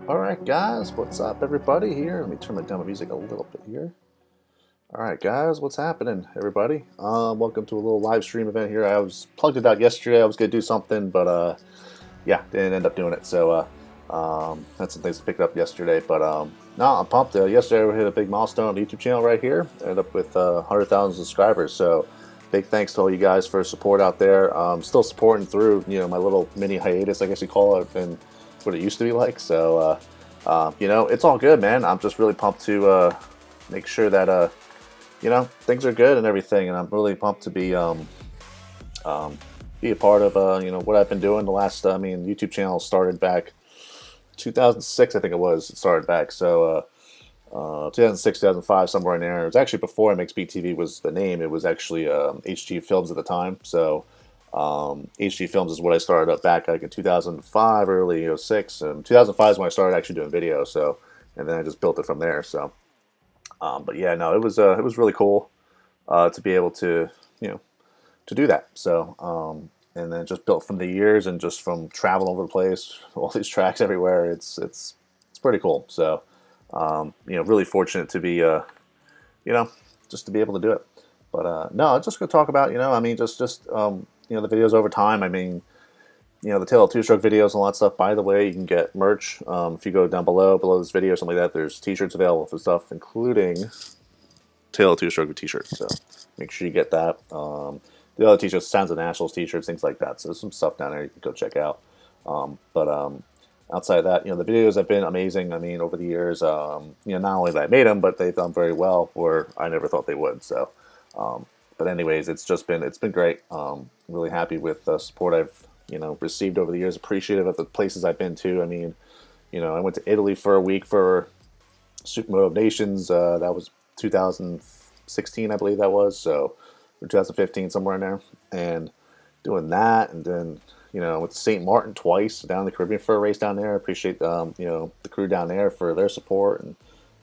Alright guys, what's up everybody here? Let me turn my demo music a little bit here. Alright guys, what's happening everybody? Welcome to a little live stream event here. I was plugged it out yesterday. I was going to do something, but yeah, didn't end up doing it. So had some things to pick up yesterday. But no, I'm pumped. Yesterday we hit a big milestone on the YouTube channel right here. Ended up with 100,000 subscribers. So big thanks to all you guys for support out there. Still supporting through, you know, my little mini hiatus, I guess you call it, and it's what it used to be like. So you know, it's all good, man. I'm just really pumped to make sure that you know, things are good and everything, and I'm really pumped to be a part of you know, what I've been doing the last. I mean, YouTube channel started back 2006, I think it was. It started back, so 2006, 2005, somewhere in there. It was actually before MXPTV was the name. It was actually HG Films at the time. So HG Films is what I started up back like in 2005, early 06, and 2005 is when I started actually doing video. So, and then I just built it from there. So, but yeah, no, it was really cool to be able to, you know, to do that. So, and then just built from the years and just from travel over the place, all these tracks everywhere. It's pretty cool. So, you know, really fortunate to be, you know, just to be able to do it. But no, I'm just gonna talk about, you know, I mean, just you know, the videos over time. I mean, you know, the Tail of Two-Stroke videos and all that stuff. By the way, you can get merch. If you go down below this video or something like that, there's t-shirts available for stuff, including Tail of Two-Stroke t-shirts. So make sure you get that. The other t-shirts, Sounds of Nationals t-shirts, things like that. So there's some stuff down there you can go check out. But outside of that, you know, the videos have been amazing. I mean, over the years, you know, not only that I made them, but they've done very well where I never thought they would. So, but anyways, it's been great. Really happy with the support I've, you know, received over the years. Appreciative of the places I've been to. I mean, you know, I went to Italy for a week for Supermoto of Nations. That was 2016, I believe that was. So, or 2015, somewhere in there, and doing that, and then, you know, went to St. Martin twice, down in the Caribbean for a race down there. I appreciate you know, the crew down there for their support, and,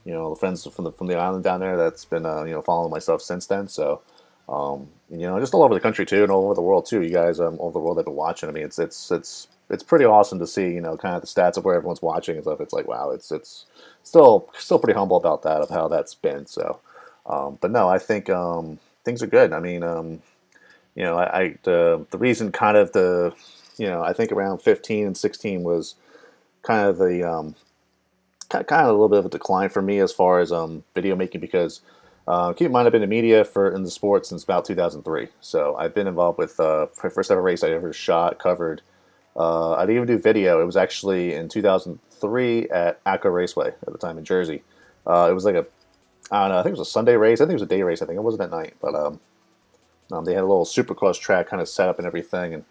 you know, the friends from the island down there that's been you know, following myself since then. So, you know, just all over the country too, and all over the world too. You guys, all over the world, have been watching. I mean, it's pretty awesome to see, you know, kind of the stats of where everyone's watching and stuff. It's like, wow, it's still pretty humble about that, of how that's been. So, but no, I think things are good. I mean, you know, the reason kind of you know, I think around 15 and 16 was kind of the kind of a little bit of a decline for me as far as video making, because keep in mind, I've been in media in the sports since about 2003. So I've been involved with first ever race I ever covered. I didn't even do video. It was actually in 2003 at ACO Raceway at the time in Jersey. It was like I don't know, I think it was a Sunday race. I think it was a day race. I think it wasn't at night, but they had a little supercross track kind of set up and everything, and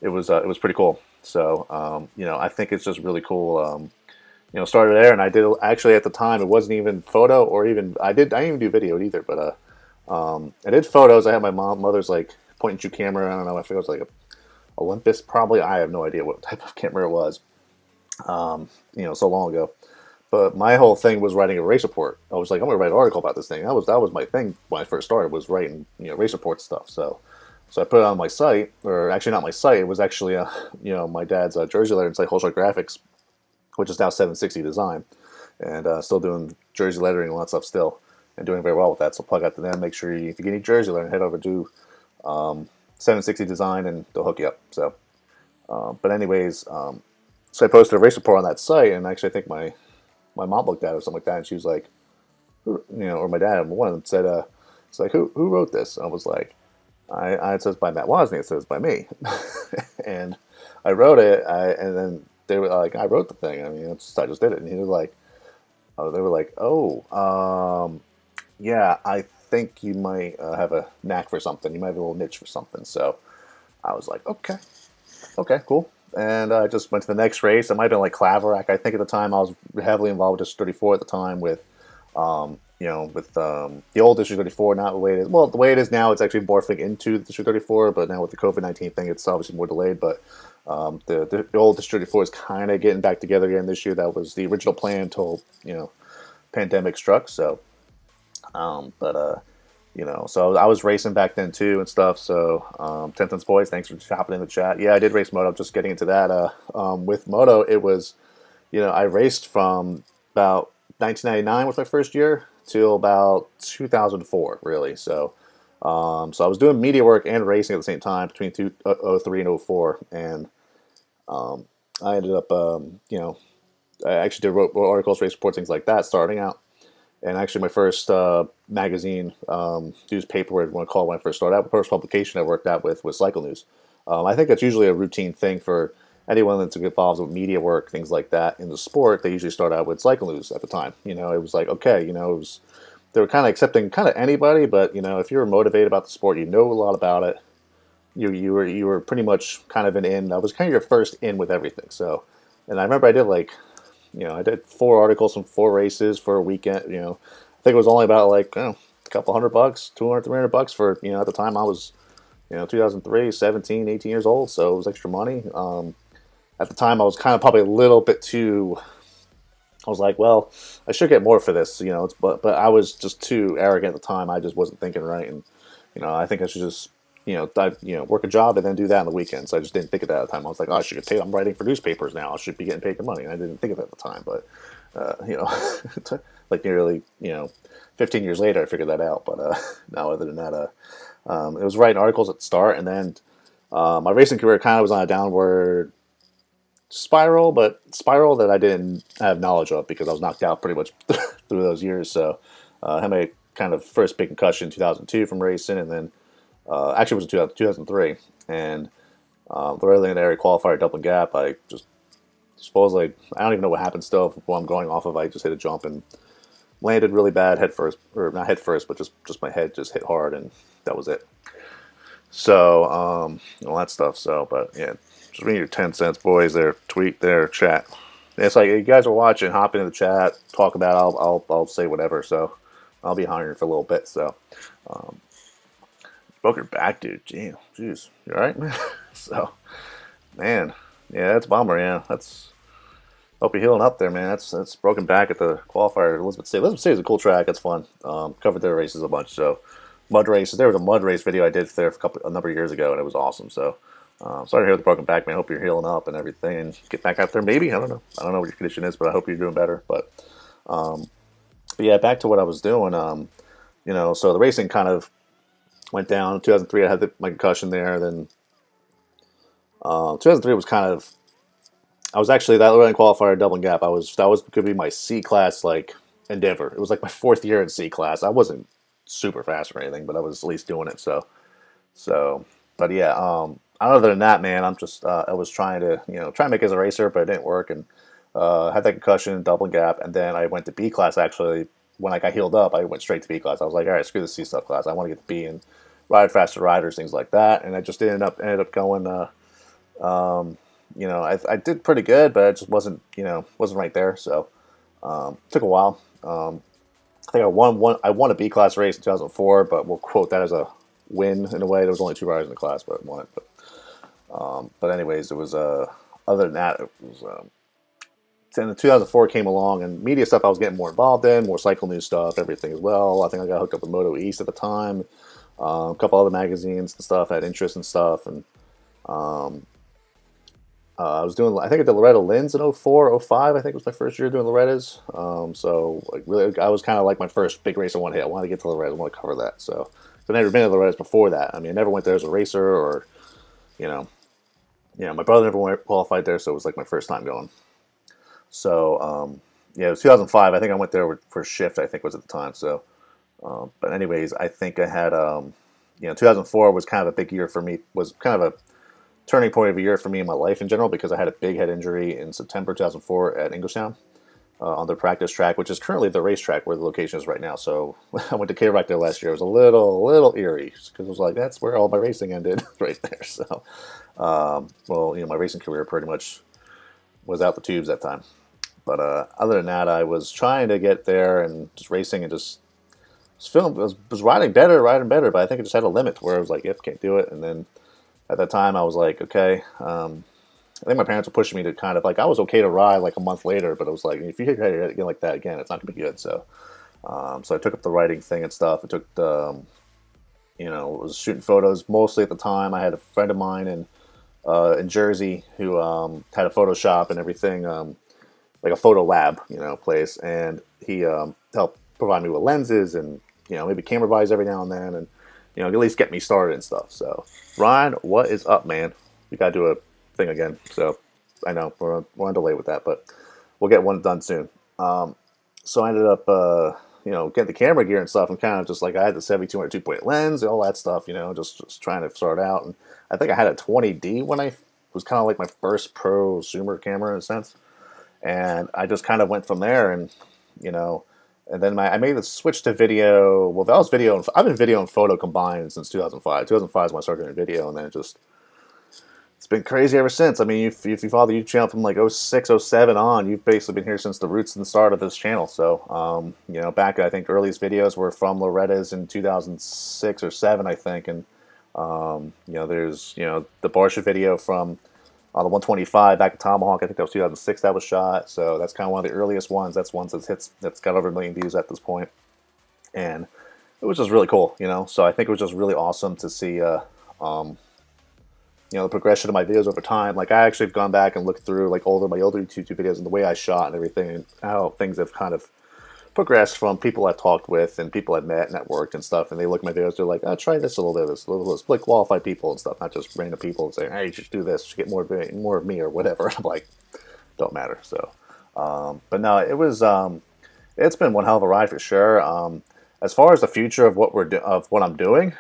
it was pretty cool. So you know, I think it's just really cool. You know, started there, and I did actually at the time. It wasn't even photo or even I didn't even do video either, but I did photos. I had my mother's like point and shoot camera. I don't know. I think it was like a Olympus, probably. I have no idea what type of camera it was. You know, so long ago. But my whole thing was writing a race report. I was like, I'm gonna write an article about this thing. That was my thing when I first started, was writing, you know, race report stuff. So I put it on my site, or actually not my site. It was actually you know, my dad's jersey lettering site, Wholesale Graphics, which is now 760 Design, and still doing jersey lettering and all that stuff still, and doing very well with that. So plug out to them. Make sure if you get any jersey lettering, head over to 760 Design, and they'll hook you up. So, but anyways, so I posted a race report on that site, and actually I think my mom looked at it or something like that, and she was like, you know, or my dad, one of them said, it's like, who wrote this? And I was like, it says by Matt Wozniak, it says by me. And I wrote it, and then they were like, I wrote the thing. I mean, I just did it. And he was like, they were like, oh, yeah, I think you might have a knack for something. You might have a little niche for something. So I was like, okay, okay, cool. And I just went to the next race. It might have been like Claverack. I think at the time I was heavily involved with District 34 at the time with, with the old District 34, not the way it is. Well, the way it is now, it's actually morphing into District 34, but now with the COVID-19 thing, it's obviously more delayed. But the old District 34 is kind of getting back together again this year. That was the original plan until, pandemic struck. So, but so I was racing back then too and stuff. So, Tenthens boys, thanks for hopping in the chat. Yeah, I did race moto. Just getting into that. With moto, it was, I raced from about 1999 was my first year till about 2004, really. So I was doing media work and racing at the same time between 2003 and '04, and I ended up, I actually did wrote articles, race reports, things like that, starting out. And actually, my first magazine, newspaper, whatever you want to call it, when I first started out, the first publication I worked out with was Cycle News. I think that's usually a routine thing for anyone that's involved with media work, things like that in the sport. They usually start out with Cycle News at the time. It was like, okay, they were kind of accepting kind of anybody, but if you were motivated about the sport, you know a lot about it. You were pretty much kind of an in. That was kind of your first in with everything. So, and I remember I did I did 4 articles from 4 races for a weekend. I think it was only about like a couple $100, 200, $300 for at the time I was 2003, 17, 18 years old, so it was extra money. At the time I was kind of probably a little bit too. I was like, well, I should get more for this, but I was just too arrogant at the time. I just wasn't thinking right, and I think I should just work a job and then do that on the weekends. So I just didn't think of that at the time. I was like, oh, I should get paid. I'm writing for newspapers now. I should be getting paid the money. And I didn't think of it at the time, but like nearly 15 years later, I figured that out. But no, other than that, it was writing articles at the start, and then my racing career kind of was on a downward spiral that I didn't have knowledge of because I was knocked out pretty much through those years. So I had my kind of first big concussion in 2002 from racing, and then actually it was in 2003, and the Redland area qualifier double gap. I just suppose I don't even know what happened still before I'm going off of. I just hit a jump and landed really bad head first, or not head first, but just my head just hit hard, and that was it. So all that stuff. So, but yeah, just read your 10 cents, boys. There, tweet there, chat. And it's like you guys are watching, hop into the chat, talk about it. I'll say whatever. So I'll be hungry for a little bit. So. Broke your back, dude. Damn, jeez, you all right, man? So, man, yeah, that's a bummer. Yeah, that's. Hope you're healing up there, man. That's broken back at the qualifier at Elizabeth City. Elizabeth City is a cool track. It's fun. Covered their races a bunch. So, mud races. There was a mud race video I did there a number of years ago, and it was awesome. So, sorry to hear the broken back, man. Hope you're healing up and everything, and get back out there. Maybe I don't know. I don't know what your condition is, but I hope you're doing better. But yeah, back to what I was doing. So the racing kind of went down. 2003, I had my concussion there. Then 2003 was kind of. I was actually that running qualifier double gap. That was going to be my C class endeavor. It was like my 4th year in C class. I wasn't super fast or anything, but I was at least doing it. But yeah. Other than that, man, I'm just I was trying to make it as a racer, but it didn't work, and had that concussion, double gap, and then I went to B class actually. When I got healed up, I went straight to B class. I was like, all right, screw the C stuff class. I want to get to B and ride faster riders, things like that. And I just ended up going. I did pretty good, but it just wasn't right there. So took a while. I think I won a B class race in 2004, but we'll quote that as a win in a way. There was only 2 riders in the class, but I won it. But anyways, it was other than that, it was. And the 2004 came along, and media stuff I was getting more involved in, more cycle news stuff, everything as well. I think I got hooked up with Moto East at the time, a couple other magazines and stuff, had interest in stuff, and I was doing. I think I did Loretta Lynn's in 04, 05. I think was my first year doing Loretta's. So really, I was kind of like my first big race I wanted to hit. I wanted to get to Loretta. I want to cover that. So I've never been to Loretta's before that. I mean, I never went there as a racer, or my brother never qualified there, so it was like my first time going. So, it was 2005. I think I went there for a shift, I think was at the time. So, but anyways, I think I had, 2004 was kind of a big year for me, was kind of a turning point of a year for me in my life in general, because I had a big head injury in September 2004 at Englishtown. on their practice track, which is currently the racetrack where the location is right now. So I went to K-Rock there last year. It was a little eerie because it was like, that's where all my racing ended right there. So, well, my racing career pretty much was out the tubes that time. But other than that, I was trying to get there and just racing and just was riding better, but I think it just had a limit where I was like, yep, can't do it. And then at that time, I was like, okay. I think my parents were pushing me to kind of like, I was okay to ride like a month later, but it was like, if you hit your head again like that again, it's not gonna be good. So, so I took up the writing thing and stuff. I took was shooting photos mostly at the time. I had a friend of mine in Jersey who had a photo shop and everything, like a photo lab, place, and he helped provide me with lenses and maybe camera buys every now and then, and at least get me started and stuff. So, Ryan, what is up, man? We gotta do a thing again. So I know we're on delay with that, but we'll get one done soon. So I ended up, getting the camera gear and stuff, and kind of just like I had the 7200 2.8 lens and all that stuff, just trying to start out. And I think I had a 20D when I was kind of like my first prosumer camera in a sense. And I just kind of went from there, and and then I made the switch to video. Well, that was video. I've been video and photo combined since 2005. 2005 is when I started doing video, and then it's been crazy ever since. I mean, if you follow the YouTube channel from like 06, 07 on, you've basically been here since the roots and the start of this channel. So, back, I think earliest videos were from Loretta's in 2006 or 7, I think. And, there's, the Barsha video from the 125 back at Tomahawk. I think that was 2006 that was shot. So that's kind of one of the earliest ones. That's one that's got over 1 million views at this point. And it was just really cool, So I think it was just really awesome to see, the progression of my videos over time. Like, I actually have gone back and looked through like my older YouTube videos and the way I shot and everything, and how things have kind of progressed from people I've talked with and people I've met and networked and stuff. And they look at my videos, they're like, "Oh, try this a little bit, this, a little this." Like qualified people and stuff, not just random people and saying, "Hey, you should do this, you should get more of me or whatever." I'm like, don't matter. So, but no, it's been one hell of a ride for sure. As far as the future of what I'm doing,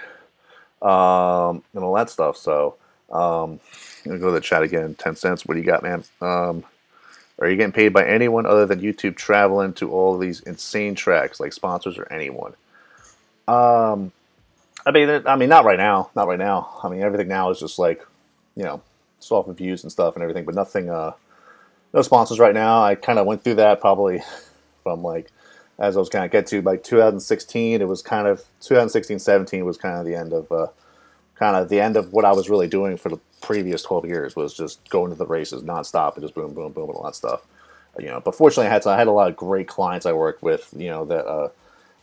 and all that stuff. So. I'm gonna go to the chat again. 10 cents. What do you got, man? Are you getting paid by anyone other than YouTube traveling to all these insane tracks, like sponsors or anyone? I mean, not right now. Not right now. I mean, everything now is just like, soft reviews and stuff and everything, but nothing. No sponsors right now. I kind of went through that probably from like, as I was kind of get to like 2016. It was kind of 2016, 17 was kind of the end of what I was really doing for the previous 12 years, was just going to the races nonstop and just boom, boom, boom, and all that stuff. But fortunately, I had a lot of great clients I worked with. That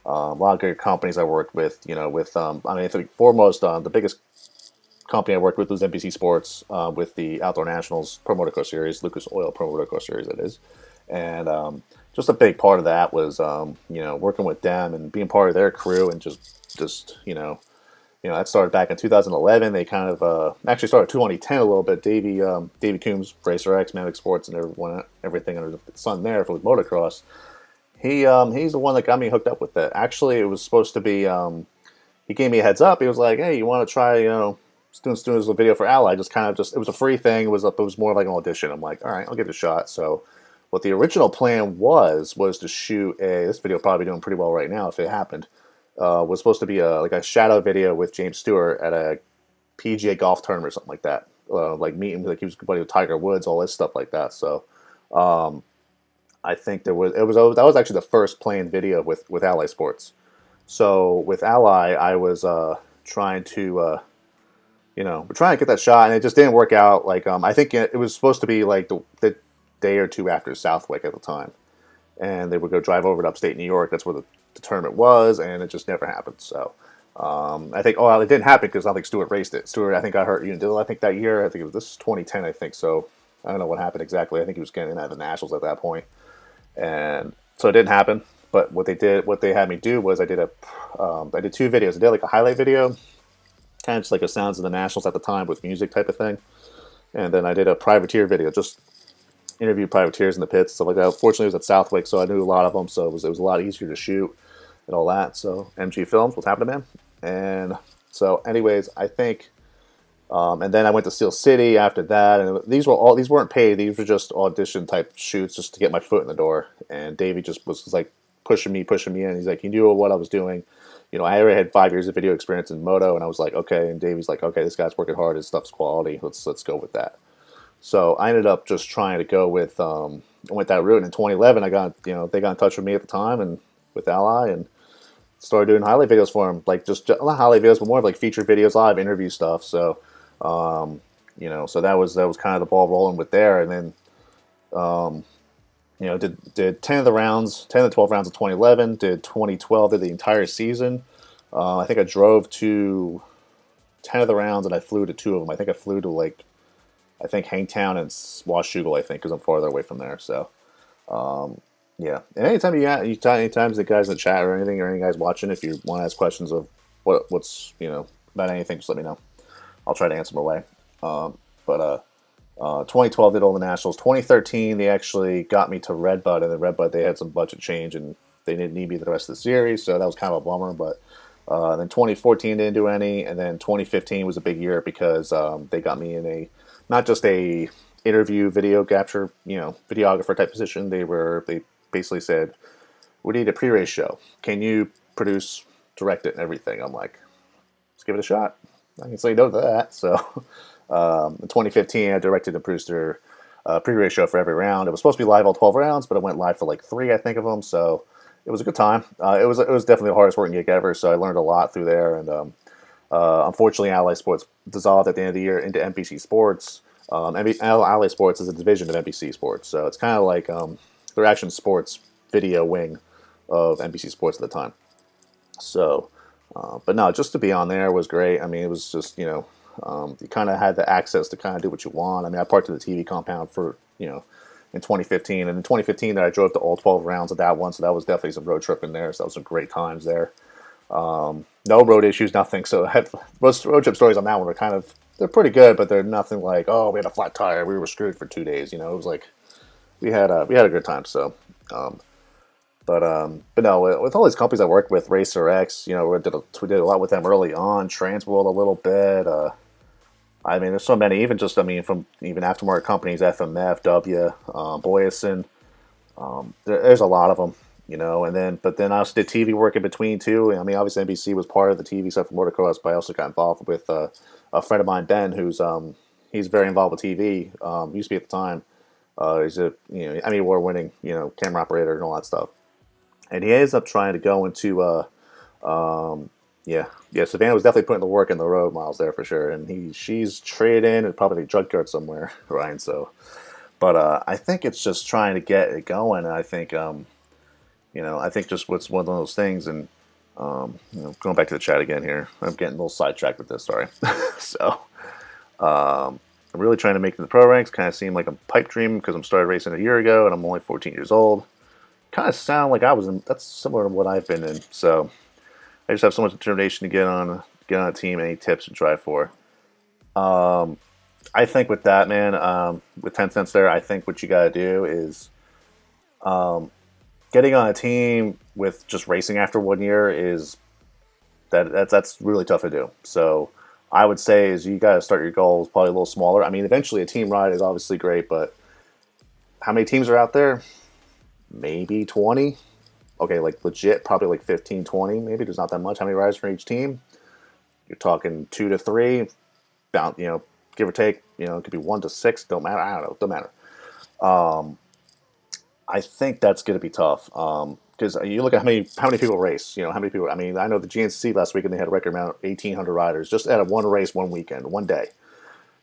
a lot of great companies I worked with. I think foremost, the biggest company I worked with was NBC Sports, with the Outdoor Nationals Pro Motocross Series, Lucas Oil Pro Motocross Series, that is. And just a big part of that was working with them and being part of their crew, and just that started back in 2011. They kind of actually started 2010 a little bit. Davey Coombs, Racer X, Mammoth Sports, and everything under the sun there for motocross. He's the one that got me hooked up with that. Actually, it was supposed to be. He gave me a heads up. He was like, "Hey, you want to try doing this little video for Ally?" It was a free thing. It was more like an audition. I'm like, all right, I'll give it a shot. So, what the original plan was to shoot this video, probably doing pretty well right now if it happened. Was supposed to be a shadow video with James Stewart at a PGA golf tournament or something like that. Like meeting, like he was buddy with Tiger Woods, all this stuff like that. So, I think that was actually the first planned video with Ally Sports. So with Ally, I was trying to we're trying to get that shot, and it just didn't work out. Like I think it was supposed to be like the day or two after Southwick at the time, and they would go drive over to upstate New York. That's where the tournament was, and it just never happened. So I think it didn't happen because I think Stewart raced it. Stewart, I think, got hurt. I think that year. I think this is 2010. I think so. I don't know what happened exactly. I think he was getting out of the Nationals at that point, and so it didn't happen. But what they had me do was I did 2 videos. I did like a highlight video, kind of just like a sounds of the Nationals at the time with music type of thing, and then I did a privateer video, just interviewed privateers in the pits, stuff like that. Fortunately, it was at Southwick, so I knew a lot of them, so it was a lot easier to shoot and all that. So MG Films, what's happening, man? And so, anyways, I think And then I went to Steel City after that, and these weren't paid. These were just audition type shoots just to get my foot in the door. And Davey just was like pushing me in. He's like, he knew what I was doing. I already had 5 years of video experience in moto, and I was like, okay. And Davey's like, okay, this guy's working hard. His stuff's quality. Let's go with that. So I ended up just trying to go with I went that route. And in 2011, they got in touch with me at the time and with Ally and started doing highlight videos for him, like just not highlight videos, but more of like feature videos, live interview stuff. So, so that was kind of the ball rolling with there, and then did 10 of the rounds, 10 of the 12 rounds of 2011. Did 2012, did the entire season. I think I drove to 10 of the rounds and I flew to 2 of them. I think I flew to I think Hangtown and Washougal, I think, because I'm farther away from there. So, yeah. And anytime anytime the guys in the chat or anything, or any guys watching, if you want to ask questions of what's about anything, just let me know. I'll try to answer them away. But 2012 did all the nationals. 2013 they actually got me to Redbud, and then Redbud they had some budget change and they didn't need me the rest of the series, so that was kind of a bummer. But then 2014 didn't do any, and then 2015 was a big year because they got me in not just a interview video capture, videographer type position. They basically said, we need a pre-race show. Can you produce, direct it, and everything? I'm like, let's give it a shot. I can say no to that. So in 2015, I directed and produced their pre-race show for every round. It was supposed to be live all 12 rounds, but it went live for like 3, I think, of them. So it was a good time. It was definitely the hardest working gig ever. So I learned a lot through there. And unfortunately, Ally Sports dissolved at the end of the year into NBC Sports. Ally Sports is a division of NBC Sports, so it's kind of like their action sports video wing of NBC Sports at the time. So, but no, just to be on there was great. I mean, it was just you kind of had the access to kind of do what you want. I mean, I parked in the TV compound for in 2015, and in 2015 I drove to all 12 rounds of that one, so that was definitely some road trip in there. So that was some great times there. No road issues, nothing. So most road trip stories on that one are they're pretty good, but they're nothing like, oh, we had a flat tire, we were screwed for 2 days. It was like we had a good time. So, but no, with all these companies I worked with, Racer X, we did a lot with them early on. Transworld a little bit. I mean, there's so many. Even from even aftermarket companies, FMF, W, Boyson. There's a lot of them. But then I also did TV work in between too. I mean, obviously NBC was part of the TV stuff for motocross, but I also got involved with a friend of mine, Ben, he's very involved with TV. Used to be at the time. He's a Emmy Award winning camera operator and all that stuff. And he ends up trying to go into Savannah was definitely putting the work in the road miles there for sure. And she's traded in and probably a junkyard somewhere, Ryan. So, but I think it's just trying to get it going. And I think I think just what's one of those things, and going back to the chat again here, I'm getting a little sidetracked with this. Sorry. So, I'm really trying to make it to the pro ranks. Kind of seemed like a pipe dream because I'm started racing a year ago and I'm only 14 years old. Kind of sound like I was in. That's similar to what I've been in. So, I just have so much determination to get on a team. Any tips to try for? I think with that, man, with 10 cents there, I think what you got to do is. Getting on a team with just racing after 1 year is that's really tough to do. So I would say is you got to start your goals probably a little smaller. I mean, eventually a team ride is obviously great, but how many teams are out there? Maybe 20. Okay, like legit, probably like 15, 20. Maybe there's not that much. How many riders from each team? You're talking 2 to 3. About give or take. It could be 1 to 6. Don't matter. I don't know. Don't matter. I think that's going to be tough because you look at how many people race. How many people. I mean, I know the GNC last weekend they had a record amount of 1,800 riders just at one race, one weekend, one day.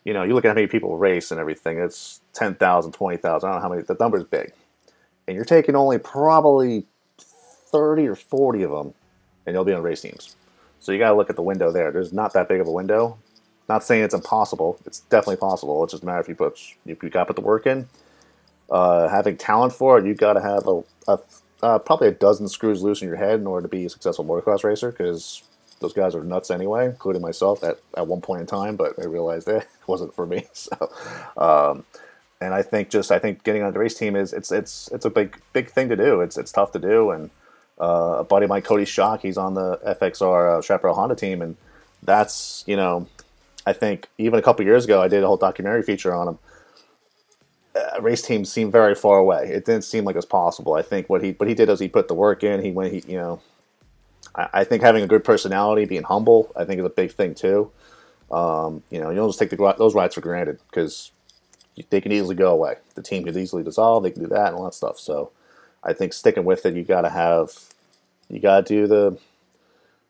You look at how many people race and everything. It's 10,000, 20,000. I don't know how many. The number's big, and you're taking only probably 30 or 40 of them, and you'll be on race teams. So you got to look at the window there. There's not that big of a window. Not saying it's impossible. It's definitely possible. It's just a matter if you got to put the work in. Having talent for it, you've got to have probably a dozen screws loose in your head in order to be a successful motocross racer, because those guys are nuts anyway, including myself at one point in time, but I realized that it wasn't for me. So, and I think getting on the race team it's a big thing to do. It's tough to do, and a buddy of mine, Cody Schock, he's on the FXR Chaparral Honda team, and that's I think even a couple years ago, I did a whole documentary feature on him. Race teams seemed very far away. It didn't seem like it was possible. I think what he did is he put the work in. I think having a good personality, being humble, I think is a big thing too. You don't just take those rides for granted because they can easily go away. The team could easily dissolve. They can do that and all that stuff. So I think sticking with it, you got to do the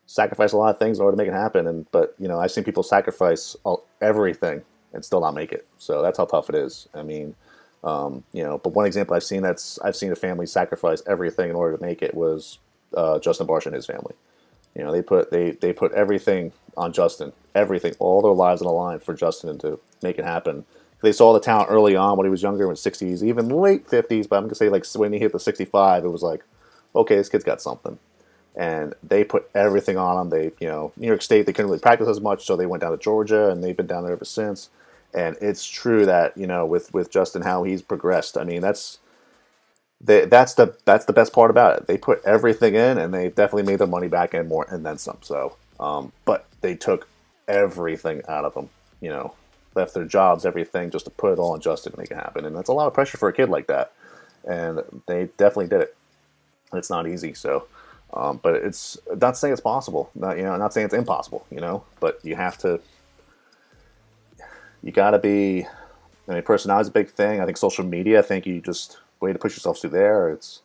sacrifice a lot of things in order to make it happen. But I've seen people sacrifice everything and still not make it. So that's how tough it is. I mean, but one example I've seen a family sacrifice everything in order to make it was Justin Barcia and his family. They put everything on Justin, everything, all their lives on the line for Justin to make it happen. They saw the talent early on when he was younger, in 60s, even late 50s. But I'm gonna say like when he hit the 65, it was like, okay, this kid's got something. And they put everything on him. New York State, they couldn't really practice as much, so they went down to Georgia, and they've been down there ever since. And it's true that with Justin, how he's progressed. I mean, that's the best part about it. They put everything in, and they definitely made their money back and more, and then some. So, but they took everything out of them. Left their jobs, everything, just to put it all on Justin to make it happen. And that's a lot of pressure for a kid like that. And they definitely did it. It's not easy. So, but it's not saying it's possible. Not saying it's impossible. But you have to. You got to be. I mean, personality is a big thing. I think social media. I think you just way to push yourself through there. It's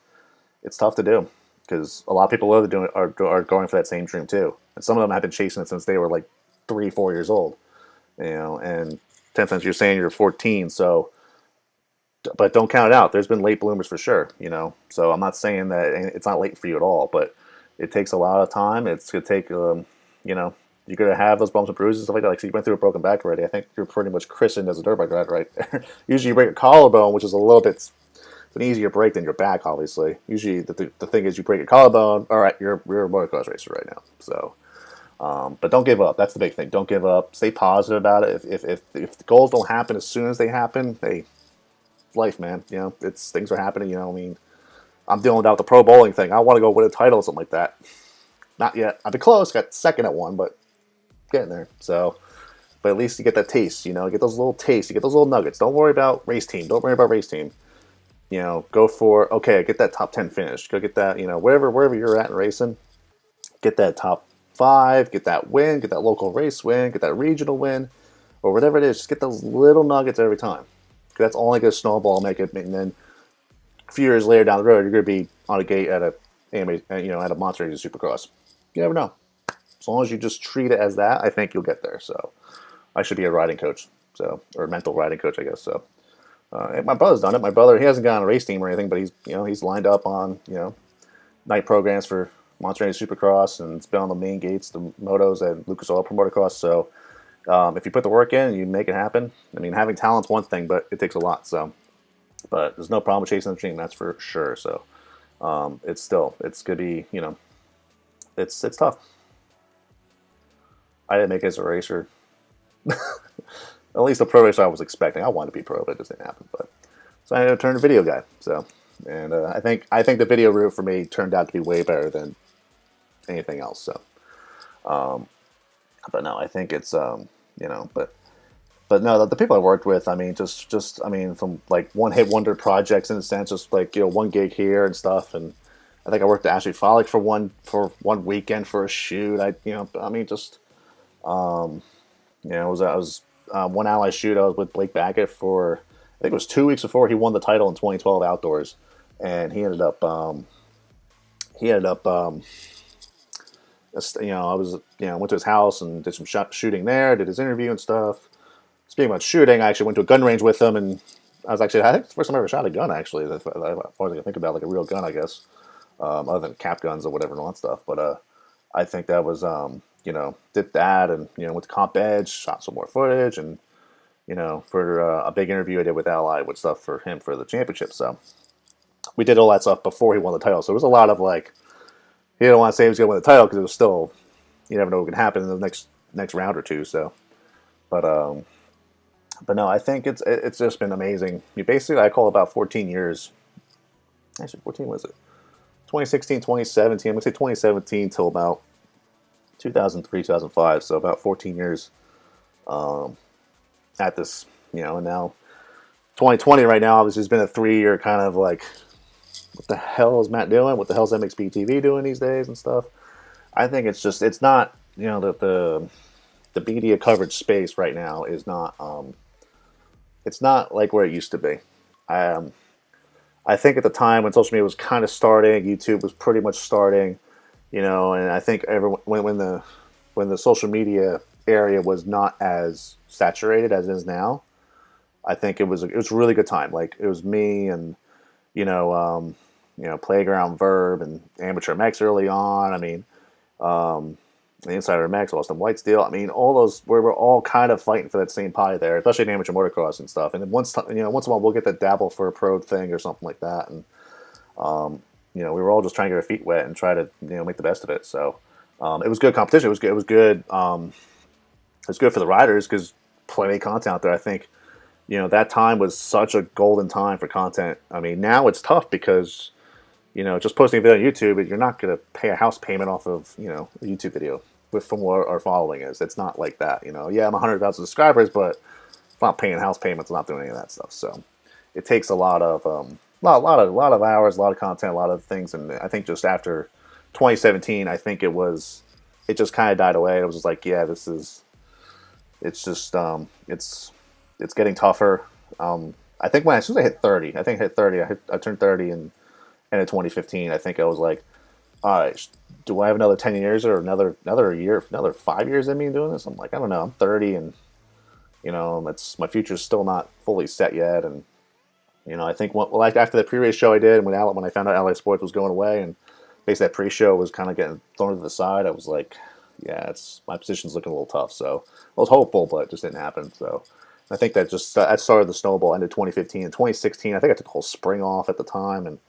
tough to do because a lot of people are going for that same dream too. And some of them have been chasing it since they were like 3-4 years old. And 10 cents, you're saying you're 14, so, but don't count it out. There's been late bloomers for sure, so I'm not saying that it's not late for you at all, but it takes a lot of time. It's going to take, you're going to have those bumps and bruises and stuff like that. Like, so you went through a broken back already. I think you're pretty much christened as a dirt bike rider right there. Usually you break a collarbone, which is a little bit, it's an easier break than your back, obviously. Usually the thing is you break a collarbone, all right, you're a motocross racer right now, so. But don't give up. That's the big thing. Don't give up. Stay positive about it. If the goals don't happen as soon as they happen, life, man. It's things are happening. I mean, I'm dealing with the pro bowling thing. I want to go win a title or something like that. Not yet. I've been close. Got second at one, but getting there. So, but at least you get that taste. Get those little tastes. You get those little nuggets. Don't worry about race team. Don't worry about race team. Go for get that top 10 finish. Go get that. Wherever you're at in racing, get that top 5, get that win, get that local race win, get that regional win, or whatever it is. Just get those little nuggets every time. Because that's only going to snowball, make it, and then a few years later down the road, you're going to be on a gate at a Monster Energy Supercross. You never know. As long as you just treat it as that, I think you'll get there. So I should be a riding coach, or a mental riding coach, I guess. So my brother's done it. My brother, he hasn't got on a race team or anything, but he's lined up on night programs for Monster Energy Supercross, and it's been on the main gates, the motos at Lucas Oil Pro Motocross. So if you put the work in, you make it happen. I mean, having talent's one thing, but it takes a lot. So, but there's no problem with chasing the dream, that's for sure. So it's gonna be, it's tough. I didn't make it as a racer. At least the pro racer I was expecting. I wanted to be pro, but it just didn't happen. But so I had to turn to video guy. So, and I think the video route for me turned out to be way better than anything else. So, but no, I think it's but no, the people I worked with, I mean, I mean, from like one hit wonder projects in a sense, just like one gig here and stuff, and I think I worked at Ashley Frolic for one weekend for a shoot. I mean, just I was one ally shoot. I was with Blake Baggett for I think it was 2 weeks before he won the title in 2012 outdoors, and he ended up I was, went to his house and did some shooting there, did his interview and stuff. Speaking about shooting, I actually went to a gun range with him, and I think it's the first time I ever shot a gun, actually. As far as I can think about, like a real gun, I guess, other than cap guns or whatever and all that stuff. But I think that was, did that, and, went to Comp Edge, shot some more footage, and, for a big interview I did with Ally with stuff for him for the championship. So we did all that stuff before he won the title. So it was a lot of like, he didn't want to say he was going to win the title because it was still, you never know what can happen in the next round or two. So, but no, I think it's just been amazing. I call it about 14 years. Actually, 14 was it? 2016, 2017. I'm going to say 2017 till about 2003, 2005. So about 14 years at this, and now 2020 right now obviously has been a 3 year kind of like, what the hell is Matt doing? What the hell is MXPTV doing these days and stuff? I think it's not, the media coverage space right now is not, it's not like where it used to be. Um, I think at the time when social media was kind of starting, YouTube was pretty much starting, and I think everyone when the social media area was not as saturated as it is now, I think it was a really good time. Like it was me and you know um, Playground Verb and Amateur Mex early on. I mean, the Insider Max, Austin Whitesteel. I mean, all those we were all kind of fighting for that same pie there, especially in amateur motocross and stuff. And then once once in a while we'll get the dabble for a pro thing or something like that. And we were all just trying to get our feet wet and try to make the best of it. So it was good competition. It was good. It was good. It was good for the riders because plenty of content out there. I think that time was such a golden time for content. I mean, now it's tough because just posting a video on YouTube, you're not going to pay a house payment off of a YouTube video with from what our following is. It's not like that. Yeah, I'm 100,000 subscribers, but I'm not paying house payments. I'm not doing any of that stuff. So it takes a lot of lot of hours, a lot of content, a lot of things. And I think just after 2017, I think it just kind of died away. It was just like, yeah, it's just it's getting tougher. I think as soon as I hit 30, I turned 30 and in 2015, I think I was like, all right, do I have another 10 years or another year, another 5 years in me doing this? I'm like, I don't know. I'm 30 and that's my future's still not fully set yet. And I think like after the pre-race show I did, and when I found out LA Sports was going away, and basically that pre-show was kind of getting thrown to the side, I was like, yeah, my position's looking a little tough. So I was hopeful, but it just didn't happen. So I think that that started the snowball. Ended 2015 and 2016. I think I took the whole spring off at the time, and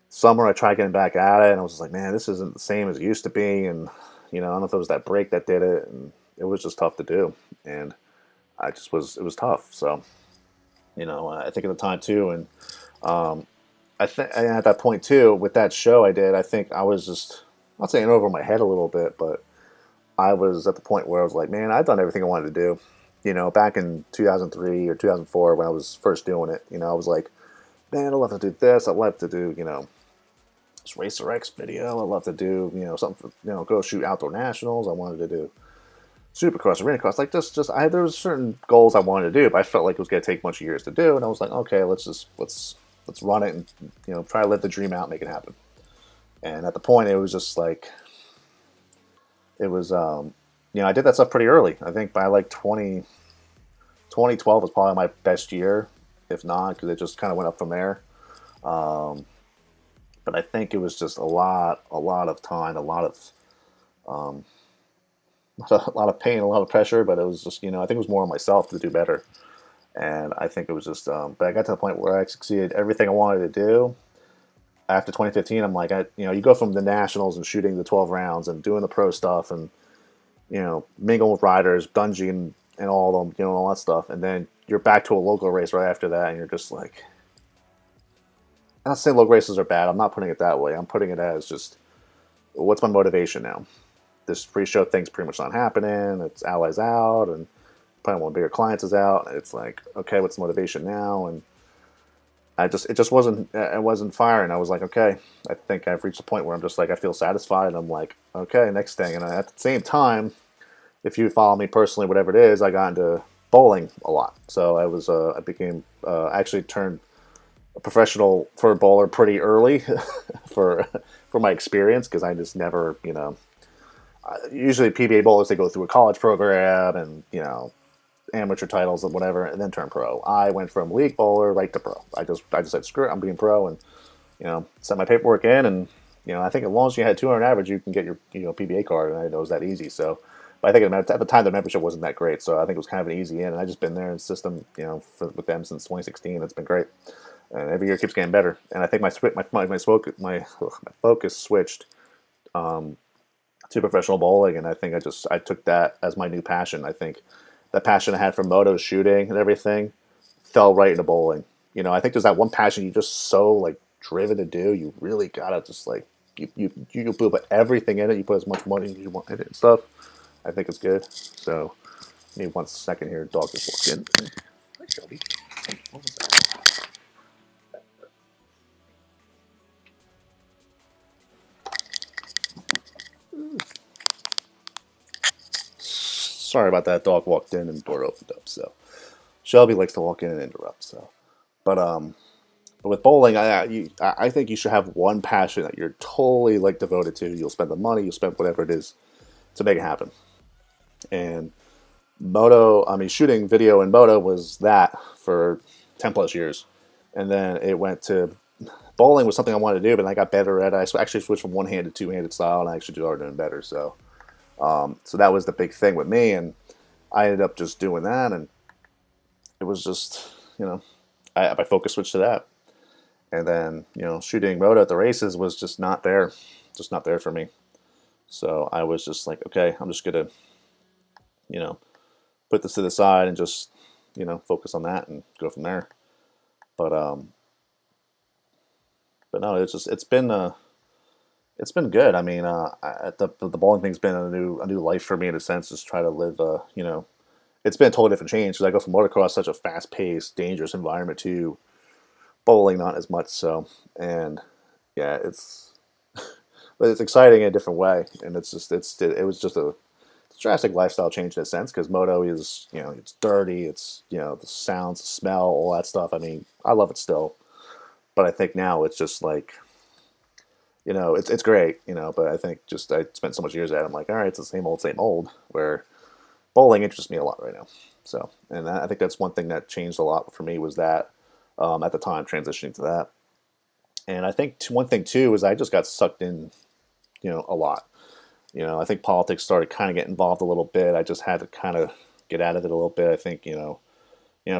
summer I tried getting back at it, and I was just like, man, this isn't the same as it used to be. And I don't know if it was that break that did it, and it was just tough to do. And it was tough. So I think at the time too, and I think at that point too, with that show I did, I think I was just, not saying over my head a little bit, but I was at the point where I was like, man, I've done everything I wanted to do. Back in 2003 or 2004 when I was first doing it, I was like, man, I'd love to do this. I'd love to do, this Racer X video. I'd love to do, something for, go shoot outdoor nationals. I wanted to do Supercross, Arena Cross. Like there was certain goals I wanted to do, but I felt like it was going to take a bunch of years to do. And I was like, okay, let's run it and, try to live the dream out, and make it happen. And at the point, it was just like, it was, I did that stuff pretty early. I think by like 2012 was probably my best year, if not, because it just kind of went up from there. But I think it was just a lot of time, a lot of pain, a lot of pressure. But it was just, I think it was more on myself to do better. And I think it was just, but I got to the point where I succeeded everything I wanted to do. After 2015, I'm like, you go from the nationals and shooting the 12 rounds and doing the pro stuff and, mingling with riders, Dungy and all of them, all that stuff. And then you're back to a local race right after that. And you're just like, I'm not saying local races are bad. I'm not putting it that way. I'm putting it as just, what's my motivation now? This pre-show thing's pretty much not happening. It's Allies out, and probably one of the bigger clients is out. It's like, okay, what's the motivation now? And it wasn't firing. I was like, okay, I think I've reached a point where I'm just like, I feel satisfied. And I'm like, okay, next thing. And at the same time, if you follow me personally, whatever it is, I got into bowling a lot. So I became, actually turned a professional for a bowler pretty early for my experience, because I just never, usually PBA bowlers, they go through a college program and, amateur titles and whatever, and then turn pro. I went from league bowler right to pro. I just said, screw it, I'm being pro, and set my paperwork in, and I think as long as you had 200 average, you can get your PBA card, and I know it was that easy. So, but I think at the time the membership wasn't that great, so I think it was kind of an easy in, and I just been there in the system, with them since 2016. It's been great, and every year it keeps getting better. And I think my focus switched to professional bowling, and I think I took that as my new passion. I think that passion I had for moto shooting and everything fell right into bowling. I think there's that one passion you just so like driven to do. You really gotta just like you put everything in it. You put as much money as you want in it and stuff. I think it's good. So Give me 1 second here. Dog just walked in. Hi, Shelby. What was that? Sorry about that. Dog walked in and the door opened up. So Shelby likes to walk in and interrupt. So, but with bowling, I think you should have one passion that you're totally like devoted to. You'll spend the money, you'll spend whatever it is to make it happen. And moto, I mean, shooting video in moto was that for 10 plus years. And then it went to bowling was something I wanted to do, but I got better at it. I actually switched from one-handed to two-handed style, and I actually started doing better. So that was the big thing with me, and I ended up just doing that, and it was just, my focus switched to that. And then, shooting moto at the races was just not there for me. So I was just like, okay, I'm just gonna, you know, put this to the side and just, focus on that and go from there. But but no, it's been good. I mean, the bowling thing's been a new life for me in a sense. Just try to live, it's been a totally different change because I go from motocross, such a fast paced, dangerous environment, to bowling, not as much so. And yeah, but it's exciting in a different way. And it was just a drastic lifestyle change in a sense because moto is, it's dirty, it's, the sounds, the smell, all that stuff. I mean, I love it still, but I think now it's just like, it's great, but I think just I spent so much years at it. I'm like, all right, it's the same old. Where bowling interests me a lot right now. So, and I think that's one thing that changed a lot for me was that at the time transitioning to that. And I think one thing too is I just got sucked in, a lot. I think politics started kind of getting involved a little bit. I just had to kind of get out of it a little bit. I think,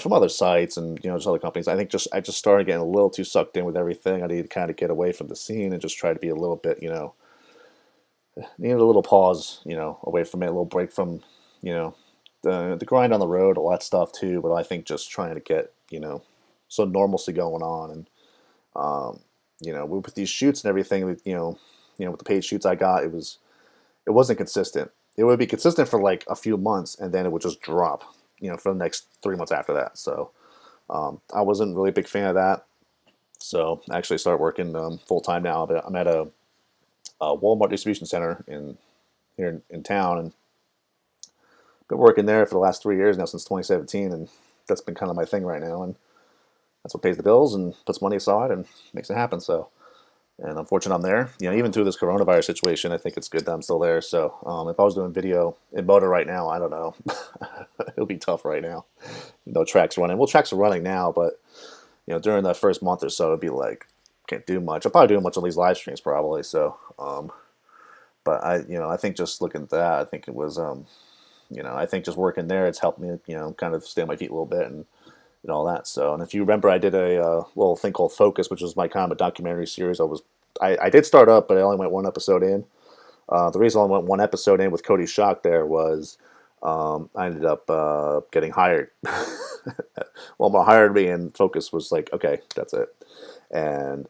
from other sites and just other companies. I think I just started getting a little too sucked in with everything. I needed to kind of get away from the scene and just try to be a little bit, needed a little pause, away from it, a little break from, the grind on the road, all that stuff too. But I think just trying to get, some normalcy going on and with these shoots and everything, with with the paid shoots I got, it wasn't consistent. It would be consistent for like a few months and then it would just drop, for the next 3 months after that. So I wasn't really a big fan of that. So I actually started working full time now. But I'm at a Walmart distribution center here in town, and been working there for the last 3 years now since 2017, and that's been kind of my thing right now. And that's what pays the bills and puts money aside and makes it happen. So, and I'm fortunate I'm there. Even through this coronavirus situation, I think it's good that I'm still there. So, if I was doing video in motor right now, I don't know, it would be tough right now. No tracks running. Well, tracks are running now, but during that first month or so, it'd be like can't do much. I'll probably do much on these live streams probably. So, but I think just looking at that, I think it was, I think just working there, it's helped me, kind of stay on my feet a little bit and all that. So, and if you remember, I did a little thing called Focus, which was my kind of a documentary series. I did start up, but I only went one episode in. The reason I went one episode in with Cody Shock there was I ended up getting hired. Walmart hired me, and Focus was like, okay, that's it. And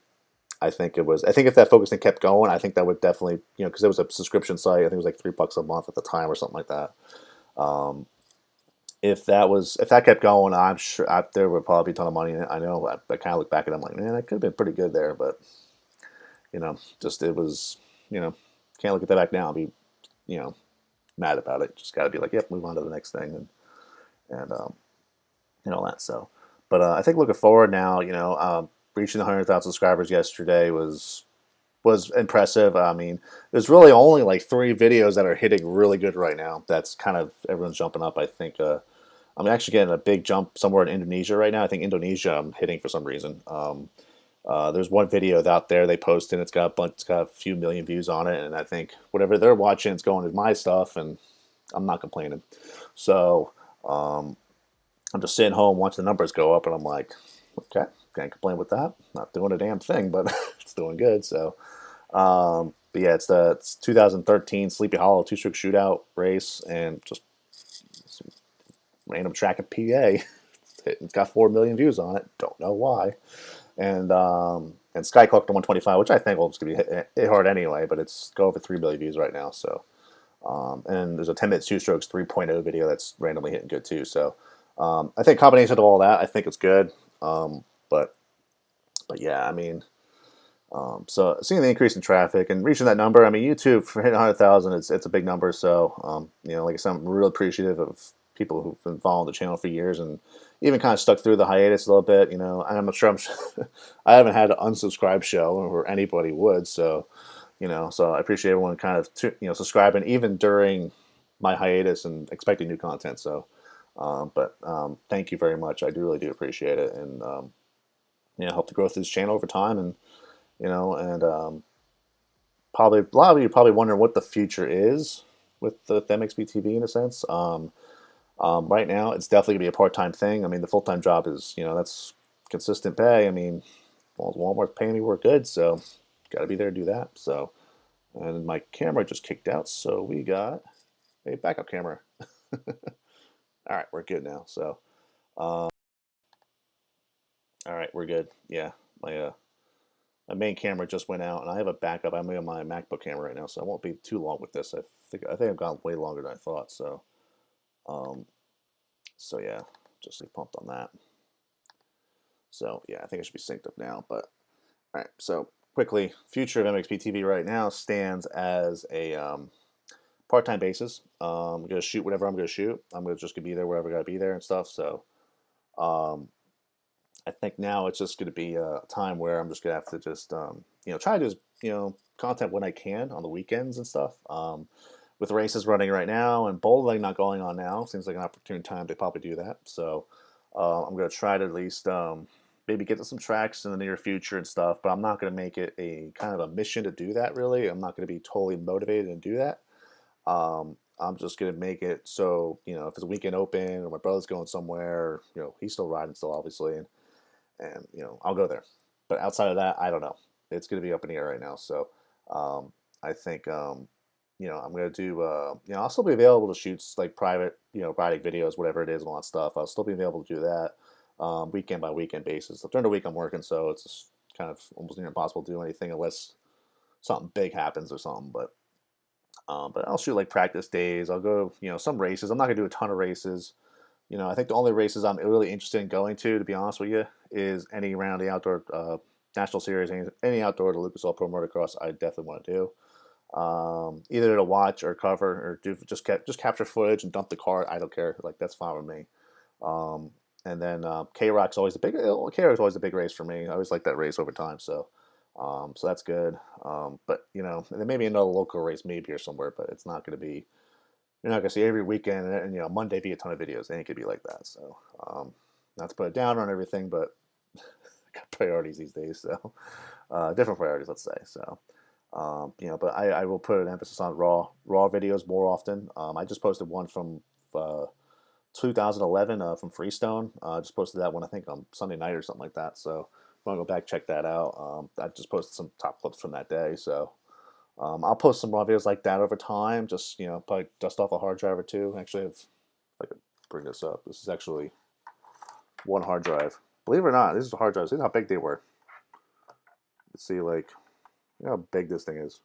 I think if that Focus thing kept going, I think that would definitely, because it was a subscription site. I think it was like $3 a month at the time or something like that. If that kept going, I'm sure there would probably be a ton of money in it. I know. I kind of look back at it, I'm like, man, that could have been pretty good there, but just it was, can't look at that back now and be, mad about it. Just got to be like, yep, move on to the next thing and all that. So, but I think looking forward now, reaching the 100,000 subscribers yesterday was impressive. I mean, there's really only like 3 videos that are hitting really good right now. That's kind of everyone's jumping up. I think I'm actually getting a big jump somewhere in Indonesia right now. I think Indonesia I'm hitting for some reason. There's one video out there they posted. It's got a few million views on it, and I think whatever they're watching is going to my stuff, and I'm not complaining. So I'm just sitting home watching the numbers go up, and I'm like, okay, can't complain with that. Not doing a damn thing, but it's doing good. So, but yeah, it's 2013 Sleepy Hollow two-stroke shootout race, and just some random track in PA. It's got 4 million views on it. Don't know why. And Sky Collector 125, which I think will just be hit hard anyway, but it's go over 3 million views right now. So, And there's a 10-minute two strokes 3.0 video that's randomly hitting good too. So I think combination of all that, I think it's good. Um, but but yeah, I mean, so seeing the increase in traffic and reaching that number, I mean, YouTube for hitting 100,000, it's a big number. So like I said, I'm really appreciative of people who've been following the channel for years and even kind of stuck through the hiatus a little bit. And I'm sure I haven't had an unsubscribe show or anybody would. So so I appreciate everyone kind of subscribing even during my hiatus and expecting new content. So, but thank you very much. I really do appreciate it, and help the growth of this channel over time, and and probably a lot of you probably wondering what the future is with the MXPTV in a sense. Right now, it's definitely gonna be a part-time thing. I mean, the full-time job is that's consistent pay. I mean, well, Walmart's paying me work good, so got to be there to do that. So. And my camera just kicked out, so we got a backup camera. All right, we're good now. So, all right, we're good. Yeah, my main camera just went out, and I have a backup. I'm on my MacBook camera right now, so I won't be too long with this. I think I've gone way longer than I thought. So, um, so yeah, just stay pumped on that. So yeah, I think I should be synced up now. But all right, so quickly, future of MXPTV right now stands as a part-time basis. I'm gonna shoot whatever I'm gonna shoot. I'm gonna be there wherever I gotta be there and stuff. So um, I think now it's just gonna be a time where I'm just gonna have to just try to do content when I can on the weekends and stuff. With races running right now and bowling not going on now, seems like an opportune time to probably do that. So I'm gonna try to at least maybe get to some tracks in the near future and stuff. But I'm not gonna make it a kind of a mission to do that. Really, I'm not gonna be totally motivated to do that. I'm just gonna make it so if it's a weekend open or my brother's going somewhere, he's still riding still obviously, and I'll go there. But outside of that, I don't know. It's gonna be up in the air right now. So um, I think I'm gonna do I'll still be available to shoot like private riding videos, whatever it is, and all that stuff. I'll still be able to do that weekend by weekend basis. So during the week I'm working, so it's just kind of almost impossible to do anything unless something big happens or something. But I'll shoot like practice days. I'll go, some races. I'm not gonna do a ton of races. I think the only races I'm really interested in going to be honest with you, is any around the outdoor national series, any outdoor to Lucas Oil Pro Motocross. I definitely want to do. Either to watch or cover or do just capture footage and dump the car. I don't care. Like that's fine with me. Um, and then K Rock's always K Rock's always a big race for me. I always like that race over time. So that's good. But and then maybe another local race, maybe or somewhere, but it's not going to be. You're not going to see every weekend and Monday be a ton of videos. It ain't going to be like that. So not to put it down on everything, but got priorities these days. So different priorities, let's say. So but I will put an emphasis on raw videos more often. I just posted one from uh, 2011 from Freestone. Just posted that one I think on Sunday night or something like that. So if you want to go back check that out. I just posted some top clips from that day. So I'll post some raw videos like that over time. Just probably dust off a hard drive or two. Actually, if I could bring this up, this is actually one hard drive. Believe it or not, this is a hard drive. See how big they were. Let's see, like, how big this thing is.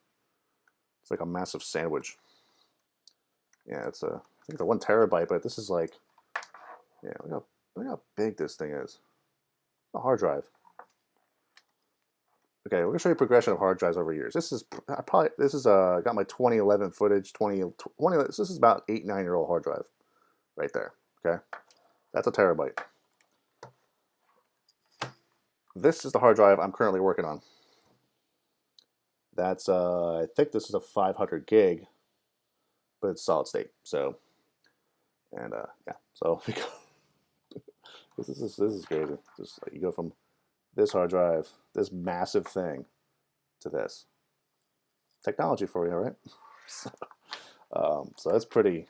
It's like a massive sandwich. Yeah, I think it's a 1 terabyte, but this is like, yeah, look how big this thing is. A hard drive. Okay, we're gonna show you progression of hard drives over years. This is got my 2011 footage. 20. This is about 8, 9 year old hard drive, right there. Okay, that's a terabyte. This is the hard drive I'm currently working on. That's I think this is a 500 gig, but it's solid state. So, and yeah, so this is crazy. Just like you go from this hard drive, this massive thing, to this technology for you, right? So, so that's pretty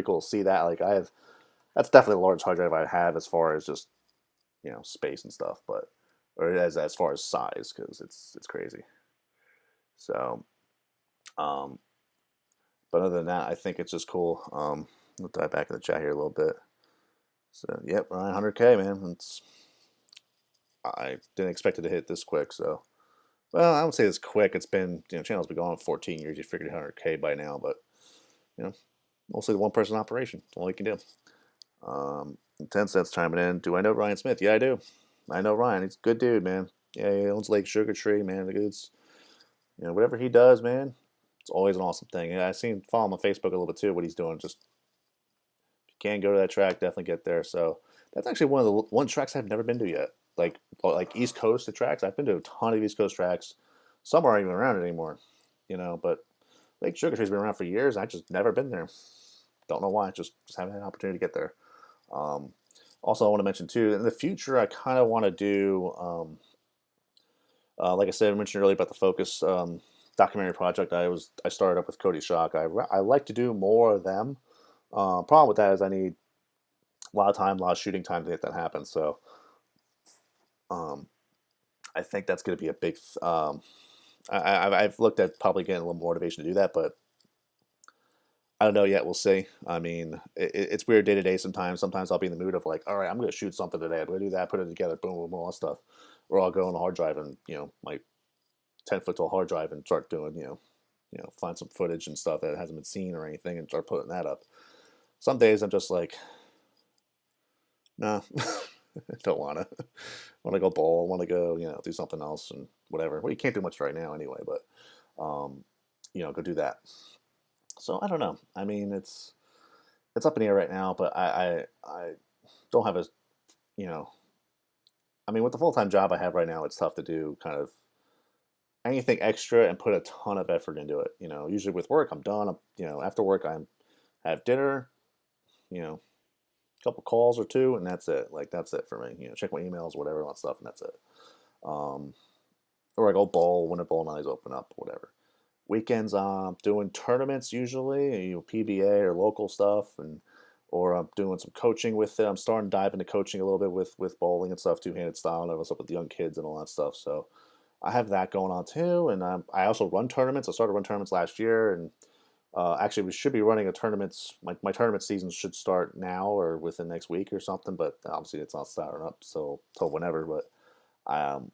cool to see that. Like that's definitely a large hard drive I have as far as just space and stuff, but or as far as size because it's crazy. So, um, but other than that, I think it's just cool. We'll dive back in the chat here a little bit. So, yep, 900K, man. I didn't expect it to hit this quick. So, well, I don't say it's quick. It's been channel's been going on 14 years. You figured 100K by now, but you know, mostly the one person operation. That's all you can do. 10 cents chiming in. Do I know Ryan Smith? Yeah, I do. I know Ryan. He's a good dude, man. Yeah, he owns Lake Sugar Tree, man. It's, whatever he does, man, it's always an awesome thing. And I seen follow him on Facebook a little bit too. What he's doing, just if you can go to that track, definitely get there. So that's actually one of the one tracks I've never been to yet. Like East Coast tracks, I've been to a ton of East Coast tracks. Some aren't even around anymore, but Lake Sugar Tree's been around for years. I just never been there. Don't know why. Just haven't had an opportunity to get there. Um, Also, I want to mention too, in the future, I kind of want to do, like I said, I mentioned earlier about the Focus documentary project. I started up with Cody Shock. I like to do more of them. Problem with that is I need a lot of time, a lot of shooting time to get that happen. So um, I think that's going to be a big. I've looked at probably getting a little more motivation to do that, but I don't know yet. We'll see. I mean, it's weird day to day sometimes. Sometimes I'll be in the mood of like, all right, I'm going to shoot something today. I'm going to do that, put it together, boom, boom, all that stuff. Or I'll go on the hard drive and my 10 foot tall hard drive and start doing find some footage and stuff that hasn't been seen or anything and start putting that up. Some days I'm just like, nah, don't want to. Want to go bowl. Want to go do something else and whatever. Well, you can't do much right now anyway, but go do that. So I don't know. I mean, it's up in the air right now, but I don't have a you know I mean with the full time job I have right now, it's tough to do kind of anything extra and put a ton of effort into it. Usually with work I'm done. After work I'm have dinner, you know, a couple calls or two, and that's it. Like that's it for me. Check my emails, whatever, all that stuff, and that's it. Um, or I go bowl when the bowl nights open up, whatever. Weekends, doing tournaments usually, PBA or local stuff, and or I'm doing some coaching with it. I'm starting to dive into coaching a little bit with bowling and stuff, two handed style, and what's up with the young kids and all that stuff. So I have that going on too, and I also run tournaments. I started run tournaments last year, and actually we should be running a tournaments. My tournament season should start now or within next week or something, but obviously it's not starting up so till whenever. But um,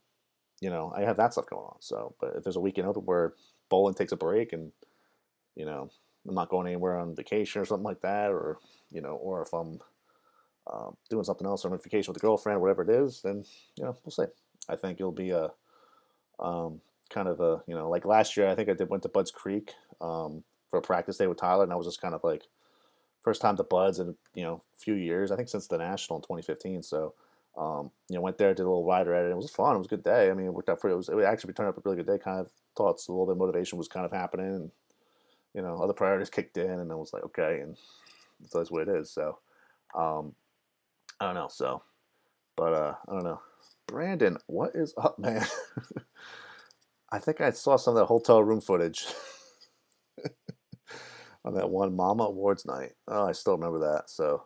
I have that stuff going on. So, but if there's a weekend open where bowling takes a break and I'm not going anywhere on vacation or something like that, or if I'm doing something else, or I'm on vacation with a girlfriend, whatever it is, then we'll see. I think it'll be a kind of a like last year. I think went to Budds Creek for a practice day with Tyler, and I was just kind of like first time to Budds in a few years. I think since the national in 2015. So went there, did a little rider at it. It was fun. It was a good day. I mean, it worked out for it actually turned out a really good day. Kind of thoughts, a little bit of motivation was kind of happening, and other priorities kicked in, and I was like, okay, and that's what it is. So um, I don't know. So, but I don't know. Brandon, what is up, man? I think I saw some of that hotel room footage on that one Mama Awards night. Oh, I still remember that. So,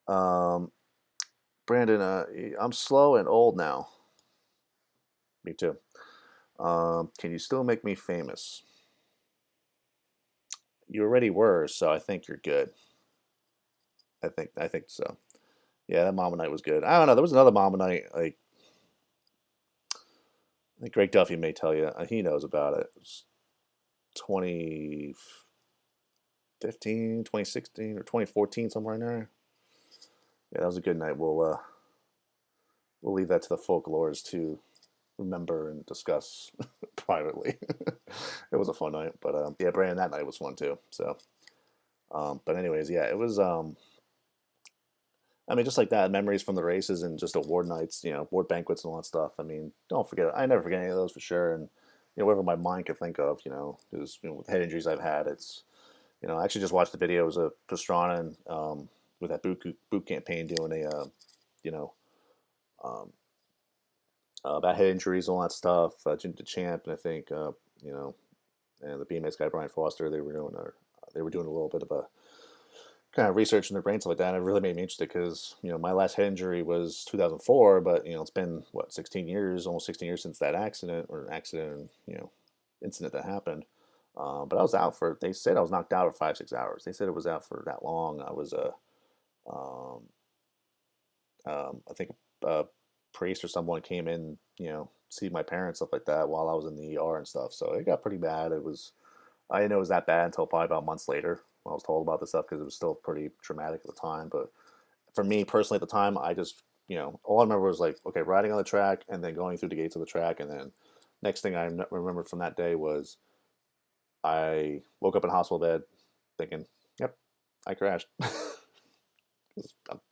um, Brandon, I'm slow and old now. Me too. Can you still make me famous? You already were, so I think you're good. I think so. Yeah, that Mama night was good. I don't know. There was another Mama night. Like I think Greg Duffy may tell you. He knows about it. It was 2015, 2016, or 2014, somewhere in there. Yeah, that was a good night. We'll leave that to the folklores to remember and discuss privately. It was a fun night, but yeah, Brandon, that night was fun too. So, but anyways, yeah, it was. I mean, just like that, memories from the races and just award nights, award banquets and all that stuff. I mean, don't forget, I never forget any of those for sure. And whatever my mind could think of, because with head injuries I've had, it's I actually just watched the videos of Pastrana and with that boot campaign doing a you know um, about head injuries and all that stuff. Jim DeChamp and I think you know and the BMX guy Brian Foster, they were doing a little bit of a kind of research in their brain stuff like that. And it really made me interested because my last head injury was 2004, but it's been what 16 years, almost 16 years since that accident, incident that happened. But I was out for. They said I was knocked out for 5 6 hours. They said it was out for that long. I was um, I think a priest or someone came in, see my parents stuff like that while I was in the ER and stuff. So it got pretty bad. It was I didn't know it was that bad until probably about months later. when I was told about this stuff because it was still pretty traumatic at the time. But for me personally at the time, I just, all I remember was like, okay, riding on the track and then going through the gates of the track. And then next thing I remember from that day was I woke up in a hospital bed thinking, yep, I crashed.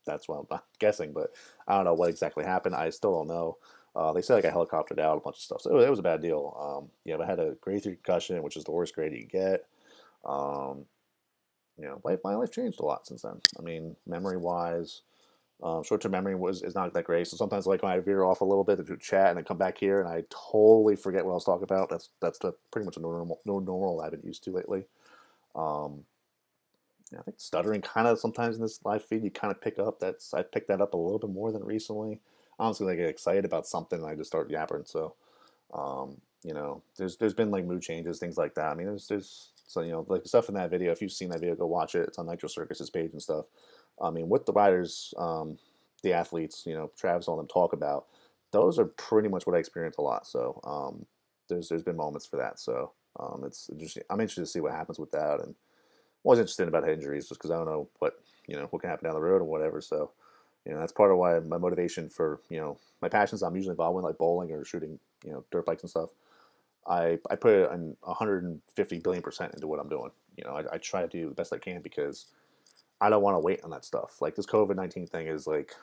That's what I'm guessing, but I don't know what exactly happened. I still don't know. They said I got helicoptered out, a bunch of stuff. So it was a bad deal. Yeah, I had a grade 3 concussion, which is the worst grade you can get. Um, my life changed a lot since then. I mean, memory wise, short-term memory is not that great. So sometimes, like when I veer off a little bit to chat and then come back here and I totally forget what I was talking about. That's pretty much a normal I've been used to lately. Um, yeah, I think stuttering kind of sometimes in this live feed you kind of pick up. I picked that up a little bit more than recently. Honestly, I get excited about something and I just start yapping. So there's been like mood changes, things like that. I mean, there's so like the stuff in that video. If you've seen that video, go watch it. It's on Nitro Circus's page and stuff. I mean, what the riders, the athletes, Travis, all them talk about, those are pretty much what I experience a lot. So there's been moments for that. So it's just I'm interested to see what happens with that, and was interested about head injuries just because I don't know what can happen down the road or whatever. So that's part of why my motivation for my passions I'm usually involved with, like bowling or shooting dirt bikes and stuff. I put an 150 billion% into what I'm doing. I try to do the best I can because I don't want to wait on that stuff. Like this COVID-19 thing is like,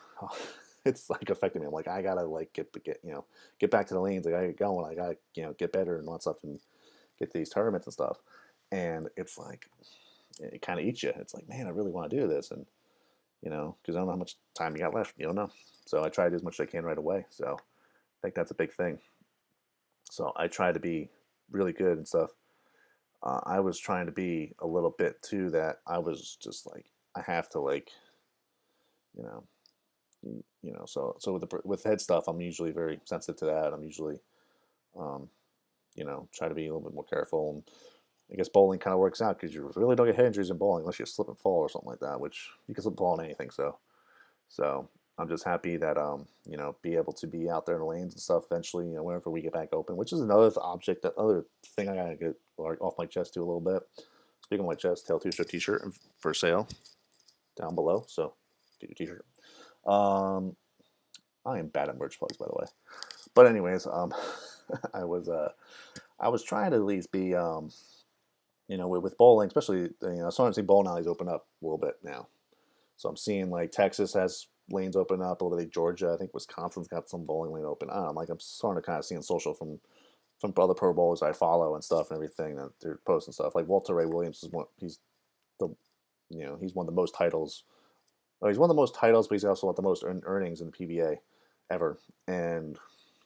it's like affecting me. I'm like, I gotta like get back to the lanes. I gotta get going. I gotta get better and all that stuff and get these tournaments and stuff. And it's like it kind of eats you. It's like, man, I really want to do this, and because I don't know how much time you got left. You don't know. So I try to do as much as I can right away. So I think that's a big thing. So I try to be really good and stuff. I was trying to be a little bit too that I was just like I have to like you know so with head stuff I'm usually very sensitive to that. I'm usually um, try to be a little bit more careful. And I guess bowling kind of works out because you really don't get head injuries in bowling unless you slip and fall or something like that, which you can slip and fall on anything. So I'm just happy that be able to be out there in the lanes and stuff eventually, whenever we get back open, which is another object, that other thing I gotta get off my chest too a little bit. Speaking of my chest, Tail Two-Strip t-shirt for sale down below. So get your t-shirt. Um, I am bad at merch plugs, by the way. But anyways, I was I was trying to at least be with bowling, especially starting to see bowling alleys open up a little bit now. So I'm seeing like Texas has lanes open up, a little bit. Georgia, I think Wisconsin's got some bowling lane open. I don't know, like I'm starting to kind of seeing social from other pro bowlers I follow and stuff and everything that they're posting stuff. Like Walter Ray Williams is one. He's the he's one of the most titles. Oh, he's one of the most titles, but he's also got the most earnings in the PBA ever. And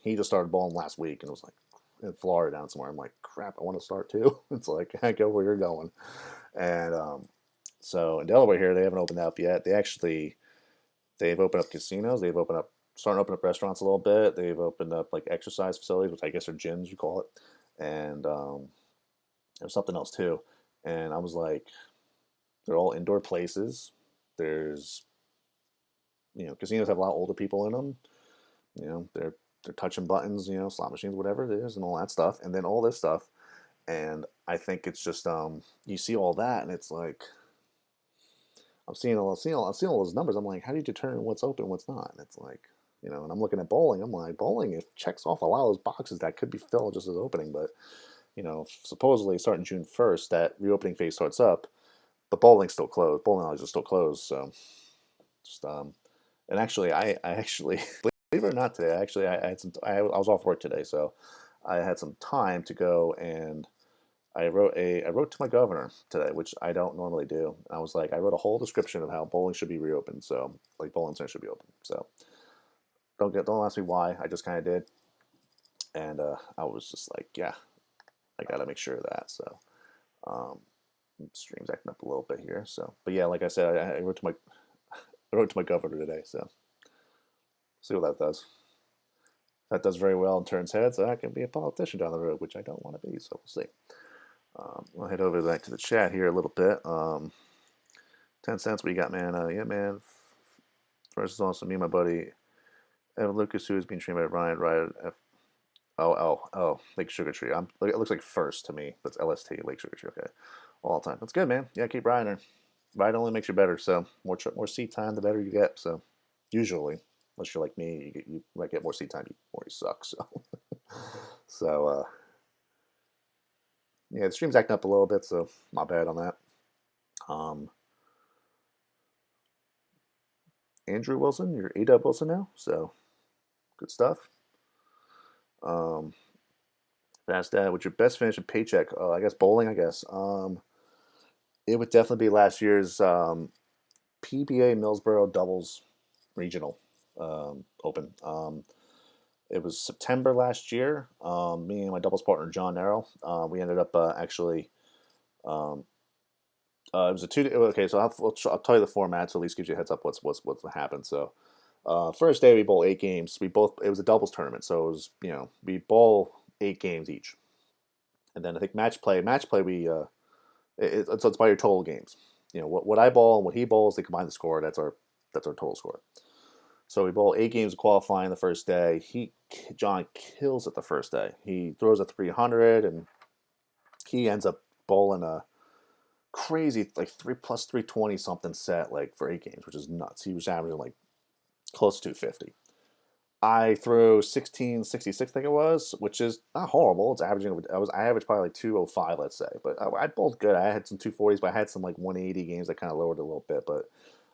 he just started bowling last week and it was like in Florida down somewhere. I'm like, crap, I want to start too. It's like, I go where you're going. And so in Delaware here, they haven't opened up yet. They've opened up casinos. They've opened up, starting to open up restaurants a little bit. They've opened up like exercise facilities, which I guess are gyms, you call it. And there's something else too. And I was like, they're all indoor places. There's, casinos have a lot of older people in them. They're touching buttons, slot machines, whatever it is, and all that stuff. And then all this stuff. And I think it's just, you see all that, and it's like, I'm seeing all those numbers. I'm like, how do you determine what's open, what's not? And it's like, and I'm looking at bowling. I'm like, bowling, it checks off a lot of those boxes that could be filled just as opening. But, supposedly starting June 1st, that reopening phase starts up, but bowling's still closed. Bowling alleys are still closed. So just, and actually, I actually, believe it or not today, I had I was off work today. So I had some time to go and I wrote to my governor today, which I don't normally do. I was like, I wrote a whole description of how bowling should be reopened. So like bowling centers should be open. So don't ask me why. I just kind of did, and I was just like, yeah, I got to make sure of that. So um, stream's acting up a little bit here. So, but yeah, like I said, I wrote to my I wrote to my governor today. So see what that does. If that does very well and turns heads, I can be a politician down the road, which I don't want to be. So we'll see. We'll head over back to the chat here a little bit. 10 cents, what you got, man? Yeah, man. First is also me and my buddy Evan Lucas, who is being trained by Ryan Ryder. Oh, Lake Sugar Tree. It looks like First to me, but it's LST, Lake Sugar Tree. Okay. all the time. That's good, man. Yeah, keep riding her. Ride only makes you better. So more seat time, the better you get. So usually, unless you're like me, you might get more seat time, more you suck. So so yeah, the stream's acting up a little bit, so my bad on that. Um, Andrew Wilson, you're A-Dub Wilson now, so good stuff. Um, that's that. What's your best finish in paycheck? I guess bowling. I guess it would definitely be last year's PBA Millsboro doubles regional open. It was September last year. Me and my doubles partner John Narrow, we ended up actually. Um, it was a two. Okay, so I'll tell you the format. So at least gives you a heads up what's happened. So first day we bowl 8 games. We both it was a doubles tournament, so it was we bowl 8 games each, and then I think match play we it's by your total games. What I bowl and what he bowls, they combine the score. That's our total score. So we bowl 8 games of qualifying the first day. John kills it the first day. He throws a 300 and he ends up bowling a crazy like 3+320 something set like for 8 games, which is nuts. He was averaging like close to 250. I threw 1666, I think it was, which is not horrible. It's averaging. I averaged probably like 205, let's say, but I bowled good. I had some 240s, but I had some like 180 games that kind of lowered it a little bit. But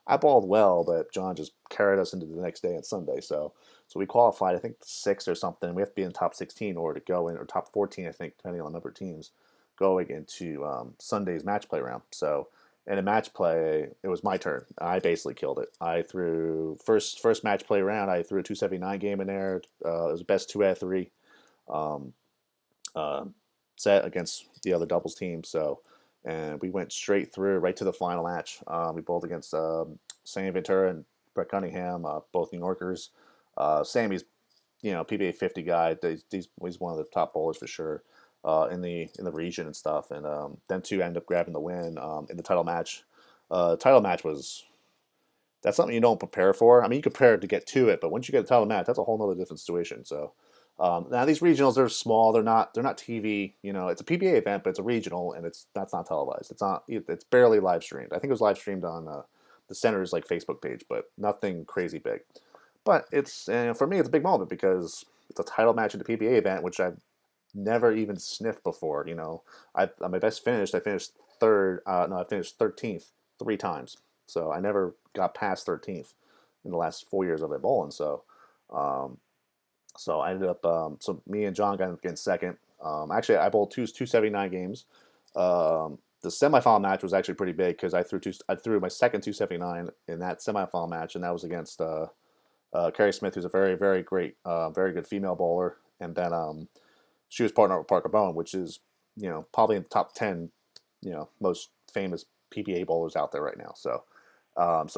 I balled well, but John just carried us into the next day and Sunday. So we qualified, I think 6th or something. We have to be in top 16 in order to go in, or top 14, I think, depending on the number of teams going into Sunday's match play round. So in a match play, it was my turn. I basically killed it. I threw first match play round. I threw a 279 game in there. It was the best 2 out of 3 um, uh, set against the other doubles team. So and we went straight through right to the final match. We bowled against Sammy Ventura and Brett Cunningham, both New Yorkers. Sammy's, PBA 50 guy. He's one of the top bowlers for sure in the region and stuff. And them two end up grabbing the win in the title match. Title match was that's something you don't prepare for. I mean, you prepare to get to it, but once you get a title match, that's a whole nother different situation. So now these regionals are small. They're not TV. It's a PBA event, but it's a regional, and that's not televised. It's barely live streamed. I think it was live streamed on the center's like Facebook page, but nothing crazy big. But it's for me, it's a big moment because it's a title match at the PBA event, which I've never even sniffed before. On my best finish, I finished third. No, I finished 13th 3 times. So I never got past 13th in the last 4 years of it bowling. Um, so I ended up. So me and John got in second. Actually, I bowled 279 games. The semifinal match was actually pretty big because I threw my second 279 in that semifinal match, and that was against Carrie Smith, who's a very very great, very good female bowler, and then she was partnered with Parker Bowen, which is probably in the top 10 most famous PBA bowlers out there right now. So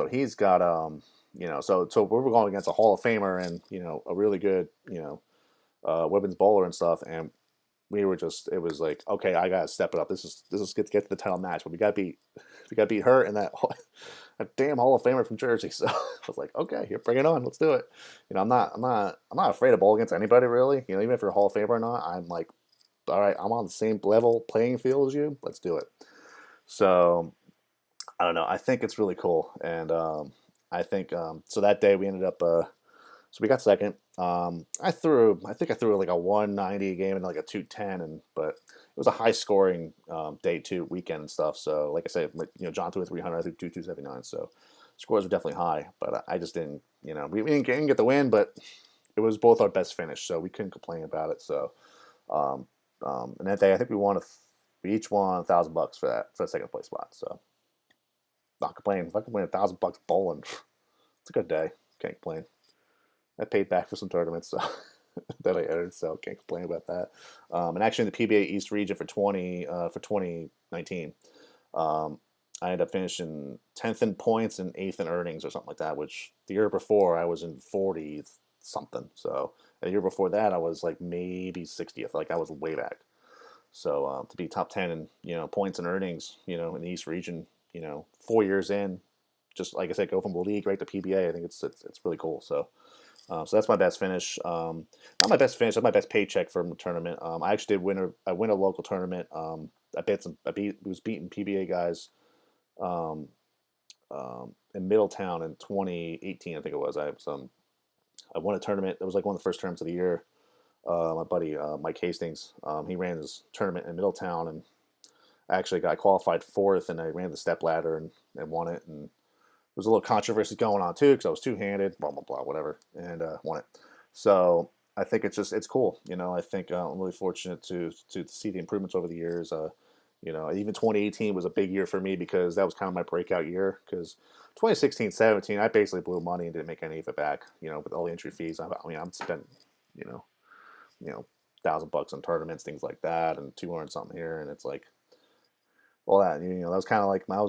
he's got so we were going against a Hall of Famer and a really good women's bowler and stuff, and it was like, okay, I gotta step it up. This is get to the title match, but we gotta beat her and that damn Hall of Famer from Jersey. So I was like, okay, here, bring it on, let's do it. I'm not afraid to bowl against anybody really. Even if you're a Hall of Famer or not, I'm like, all right, I'm on the same level playing field as you. Let's do it. So I don't know. I think it's really cool, and I think so. That day we ended up. So we got second. I think I threw like a 190 game and like a 210, but it was a high scoring day two weekend and stuff. So like I said, John threw a 300, I threw 279. So scores were definitely high, but I just didn't. We didn't get the win, but it was both our best finish, so we couldn't complain about it. So um, and that day I think we each won $1,000 for that second place spot. So not complaining. If I can win $1,000 bowling, it's a good day. Can't complain. I paid back for some tournaments so that I entered, so can't complain about that. And actually, in the PBA East region for 2019, um, I ended up finishing 10th in points and 8th in earnings or something like that. Which the year before I was in 40th something. So the year before that I was like maybe 60th. Like I was way back. So to be top 10 in points and earnings, in the East region, 4 years in, just like I said, go from the league right to PBA. I think it's really cool. So that's my best finish. Not my best finish. That's my best paycheck from the tournament. I actually did win a local tournament was beating PBA guys um, in Middletown in 2018, I think it was. I won a tournament. It was like one of the first tournaments of the year. My buddy Mike Hastings, he ran his tournament in Middletown, and I actually got qualified fourth, and I ran the step ladder and won it. And there was a little controversy going on too because I was two handed, blah blah blah, whatever, and won it. So I think it's cool. I think I'm really fortunate to see the improvements over the years. Even 2018 was a big year for me because that was kind of my breakout year. Because 2016, 17, I basically blew money and didn't make any of it back. With all the entry fees, I'm spent, you know, you know, $1,000 on tournaments, things like that, and 200 something here, and it's like all that. That was kind of like my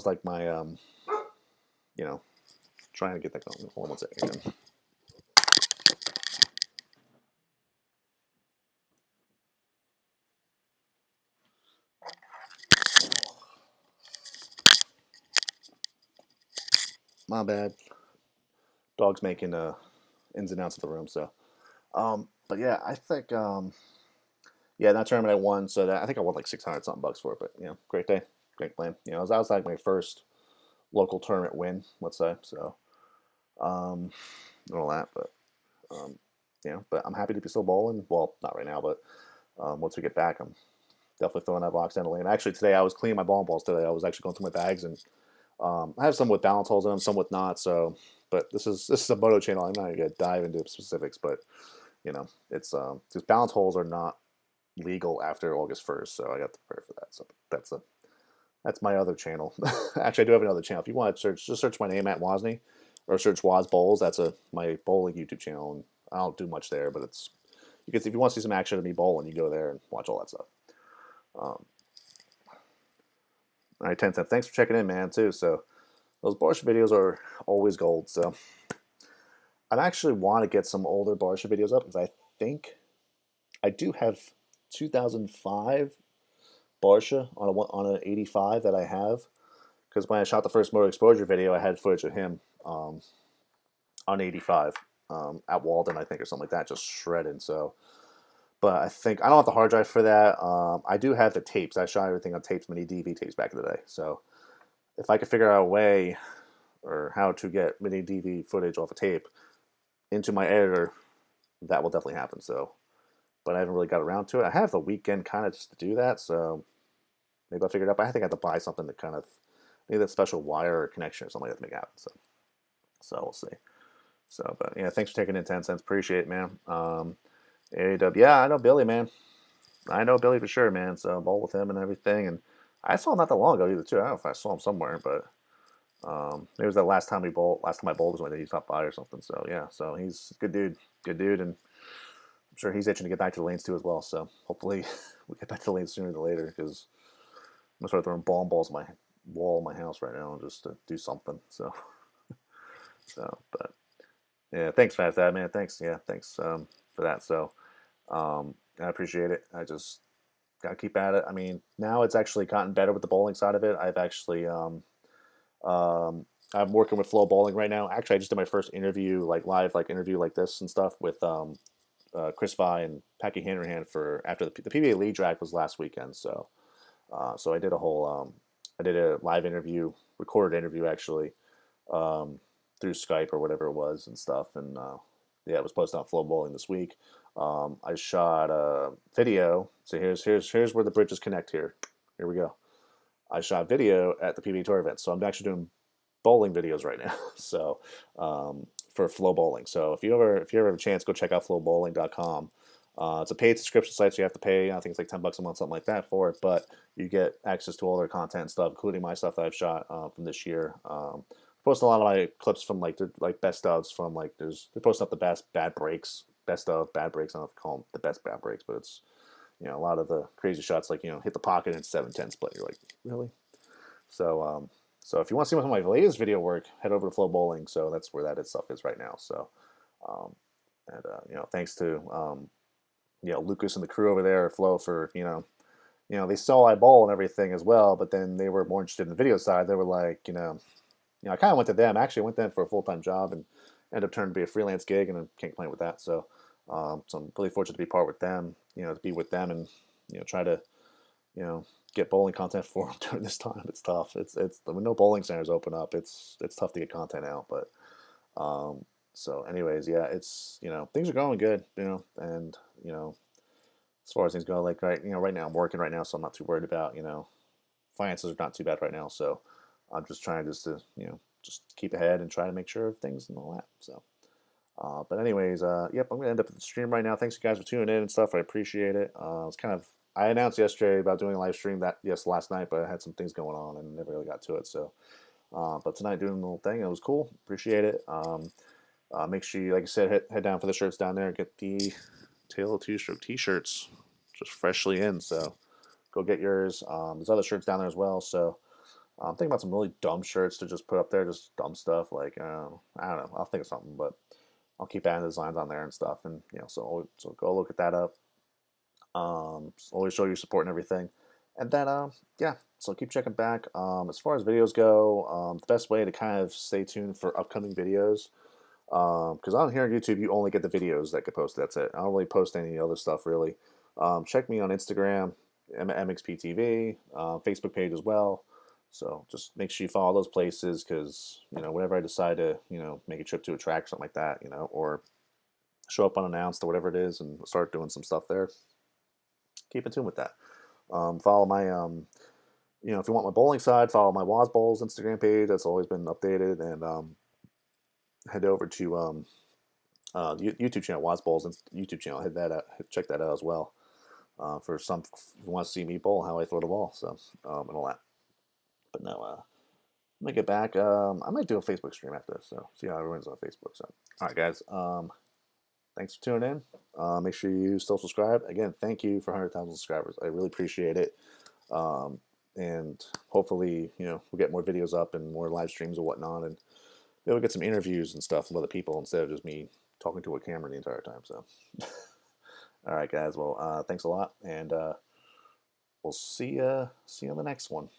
you know, trying to get that going. Hold on one second again. My bad. Dog's making ins and outs of the room. So, but yeah, I think yeah, that tournament I won. So I think I won like 600 something bucks for it. But great day, great plan. That was like my first local tournament win, let's say. So, and all that. But um, but I'm happy to be still bowling. Well, not right now, but once we get back, I'm definitely throwing that box down the lane. Actually, today I was cleaning my bowling balls today. I was actually going through my bags, and I have some with balance holes in them, some with not. So, but this is a moto channel. I'm not even gonna dive into specifics, but it's because balance holes are not legal after August 1st, so I got to prepare for that. So that's my other channel. Actually, I do have another channel. If you want to just search my name at Wozni, or search Woz Bowls. That's my bowling YouTube channel, and I don't do much there, but it's if you want to see some action of me bowling, you go there and watch all that stuff. Um, all right, 10 cents. Thanks for checking in, man. Too. So those Barsha videos are always gold. So I actually want to get some older Barsha videos up because I think I do have 2005 Barsha on an 85 that I have because when I shot the first motor exposure video, I had footage of him on 85 at Walden, I think, or something like that, just shredding. So, but I think I don't have the hard drive for that. I do have the tapes. I shot everything on tapes, mini DV tapes back in the day. So if I could figure out a way or how to get mini DV footage off a tape into my editor, that will definitely happen. So, but I haven't really got around to it. I have the weekend kind of just to do that. So maybe I'll figure it out. But I think I have to buy something to kind of maybe that special wire or connection or something like that to make it happen. So we'll see. So, but yeah, thanks for taking in 10 cents. Appreciate it, man. AW, yeah, I know Billy, man. I know Billy for sure, man. So bowl with him and everything, and I saw him not that long ago either too. I don't know if I saw him somewhere, but it was that last time we bowled. Last time I bowled was when he stopped by or something. So yeah, so he's a good dude, and I'm sure he's itching to get back to the lanes too as well. So hopefully we get back to the lanes sooner than later because I'm gonna start throwing balls on my wall in my house right now and just to do something. So, but yeah, thanks, Fast Dad, man. Thanks, yeah, thanks for that. So, I appreciate it. I just gotta keep at it. I mean, now it's actually gotten better with the bowling side of it. Um, I'm working with Flow Bowling right now. Actually, I just did my first interview, like live, like interview like this and stuff with Chris Vi and Packy Hanrahan for after the PBA lead drag was last weekend. So I did I did a live interview, recorded interview actually, um, through Skype or whatever it was and stuff. And yeah, it was posted on Flow Bowling this week. I shot a video. So here's where the bridges connect here. Here we go. I shot video at the PBA Tour event. So I'm actually doing bowling videos right now. So for Flow Bowling. So if you ever have a chance, go check out flowbowling.com. It's a paid subscription site, so you have to pay. I think it's like $10 a month, something like that, for it. But you get access to all their content and stuff, including my stuff that I've shot from this year. Posting a lot of my clips from like best ofs from like they're posting up the best bad breaks, best of bad breaks. I don't know if you call them the best bad breaks, but it's a lot of the crazy shots like hit the pocket and 7-10 split. You're like, really? So if you want to see some of my latest video work, head over to Flow Bowling. So that's where that stuff is right now. So um, and thanks to Lucas and the crew over there at Flow for they saw I bowl and everything as well, but then they were more interested in the video side. They were like, I kind of went to them. Actually, I went to them for a full-time job and ended up turning to be a freelance gig, and I can't complain with that. So I'm really fortunate to be part with them, to be with them and try to get bowling content for them during this time. It's tough. It's when no bowling centers open up, it's tough to get content out. But so anyways, yeah, it's things are going good, and as far as things go, like right now I'm working right now, so I'm not too worried about finances are not too bad right now. So I'm just trying just to just keep ahead and try to make sure of things and all that. So. But anyways, yep, I'm gonna end up the stream right now. Thanks you guys for tuning in and stuff. I appreciate it. It's kind of I announced yesterday about doing a live stream last night, but I had some things going on and never really got to it. So, but tonight doing the little thing, it was cool. Appreciate it. Make sure you, like I said, head down for the shirts down there. Get the Tail Two-Stroke T-shirts just freshly in. So go get yours. There's other shirts down there as well. So I'm thinking about some really dumb shirts to just put up there, just dumb stuff like I don't know. I'll think of something, but I'll keep adding designs on there and stuff, and so go look at that up. Always show your support and everything, and then yeah, so keep checking back. As far as videos go, the best way to kind of stay tuned for upcoming videos, because on here on YouTube you only get the videos that get posted. That's it. I don't really post any other stuff really. Check me on Instagram, MXPTV, Facebook page as well. So just make sure you follow those places because whenever I decide to make a trip to a track or something like that, or show up unannounced or whatever it is and start doing some stuff there, keep in tune with that. Follow my if you want my bowling side, follow my Waz Bowls Instagram page. That's always been updated, and head over to the YouTube channel, Waz Bowls YouTube channel. Hit that out, check that out as well. For some, if you want to see me bowl, how I throw the ball, so and all that. But no, I'm gonna get back. I might do a Facebook stream after this, so see how everyone's on Facebook. So, all right, guys. Thanks for tuning in. Make sure you still subscribe. Again, thank you for 100,000 subscribers. I really appreciate it. And hopefully, we'll get more videos up and more live streams and whatnot, and we'll get some interviews and stuff with other people instead of just me talking to a camera the entire time. So, all right, guys. Well, thanks a lot, and we'll see you on the next one.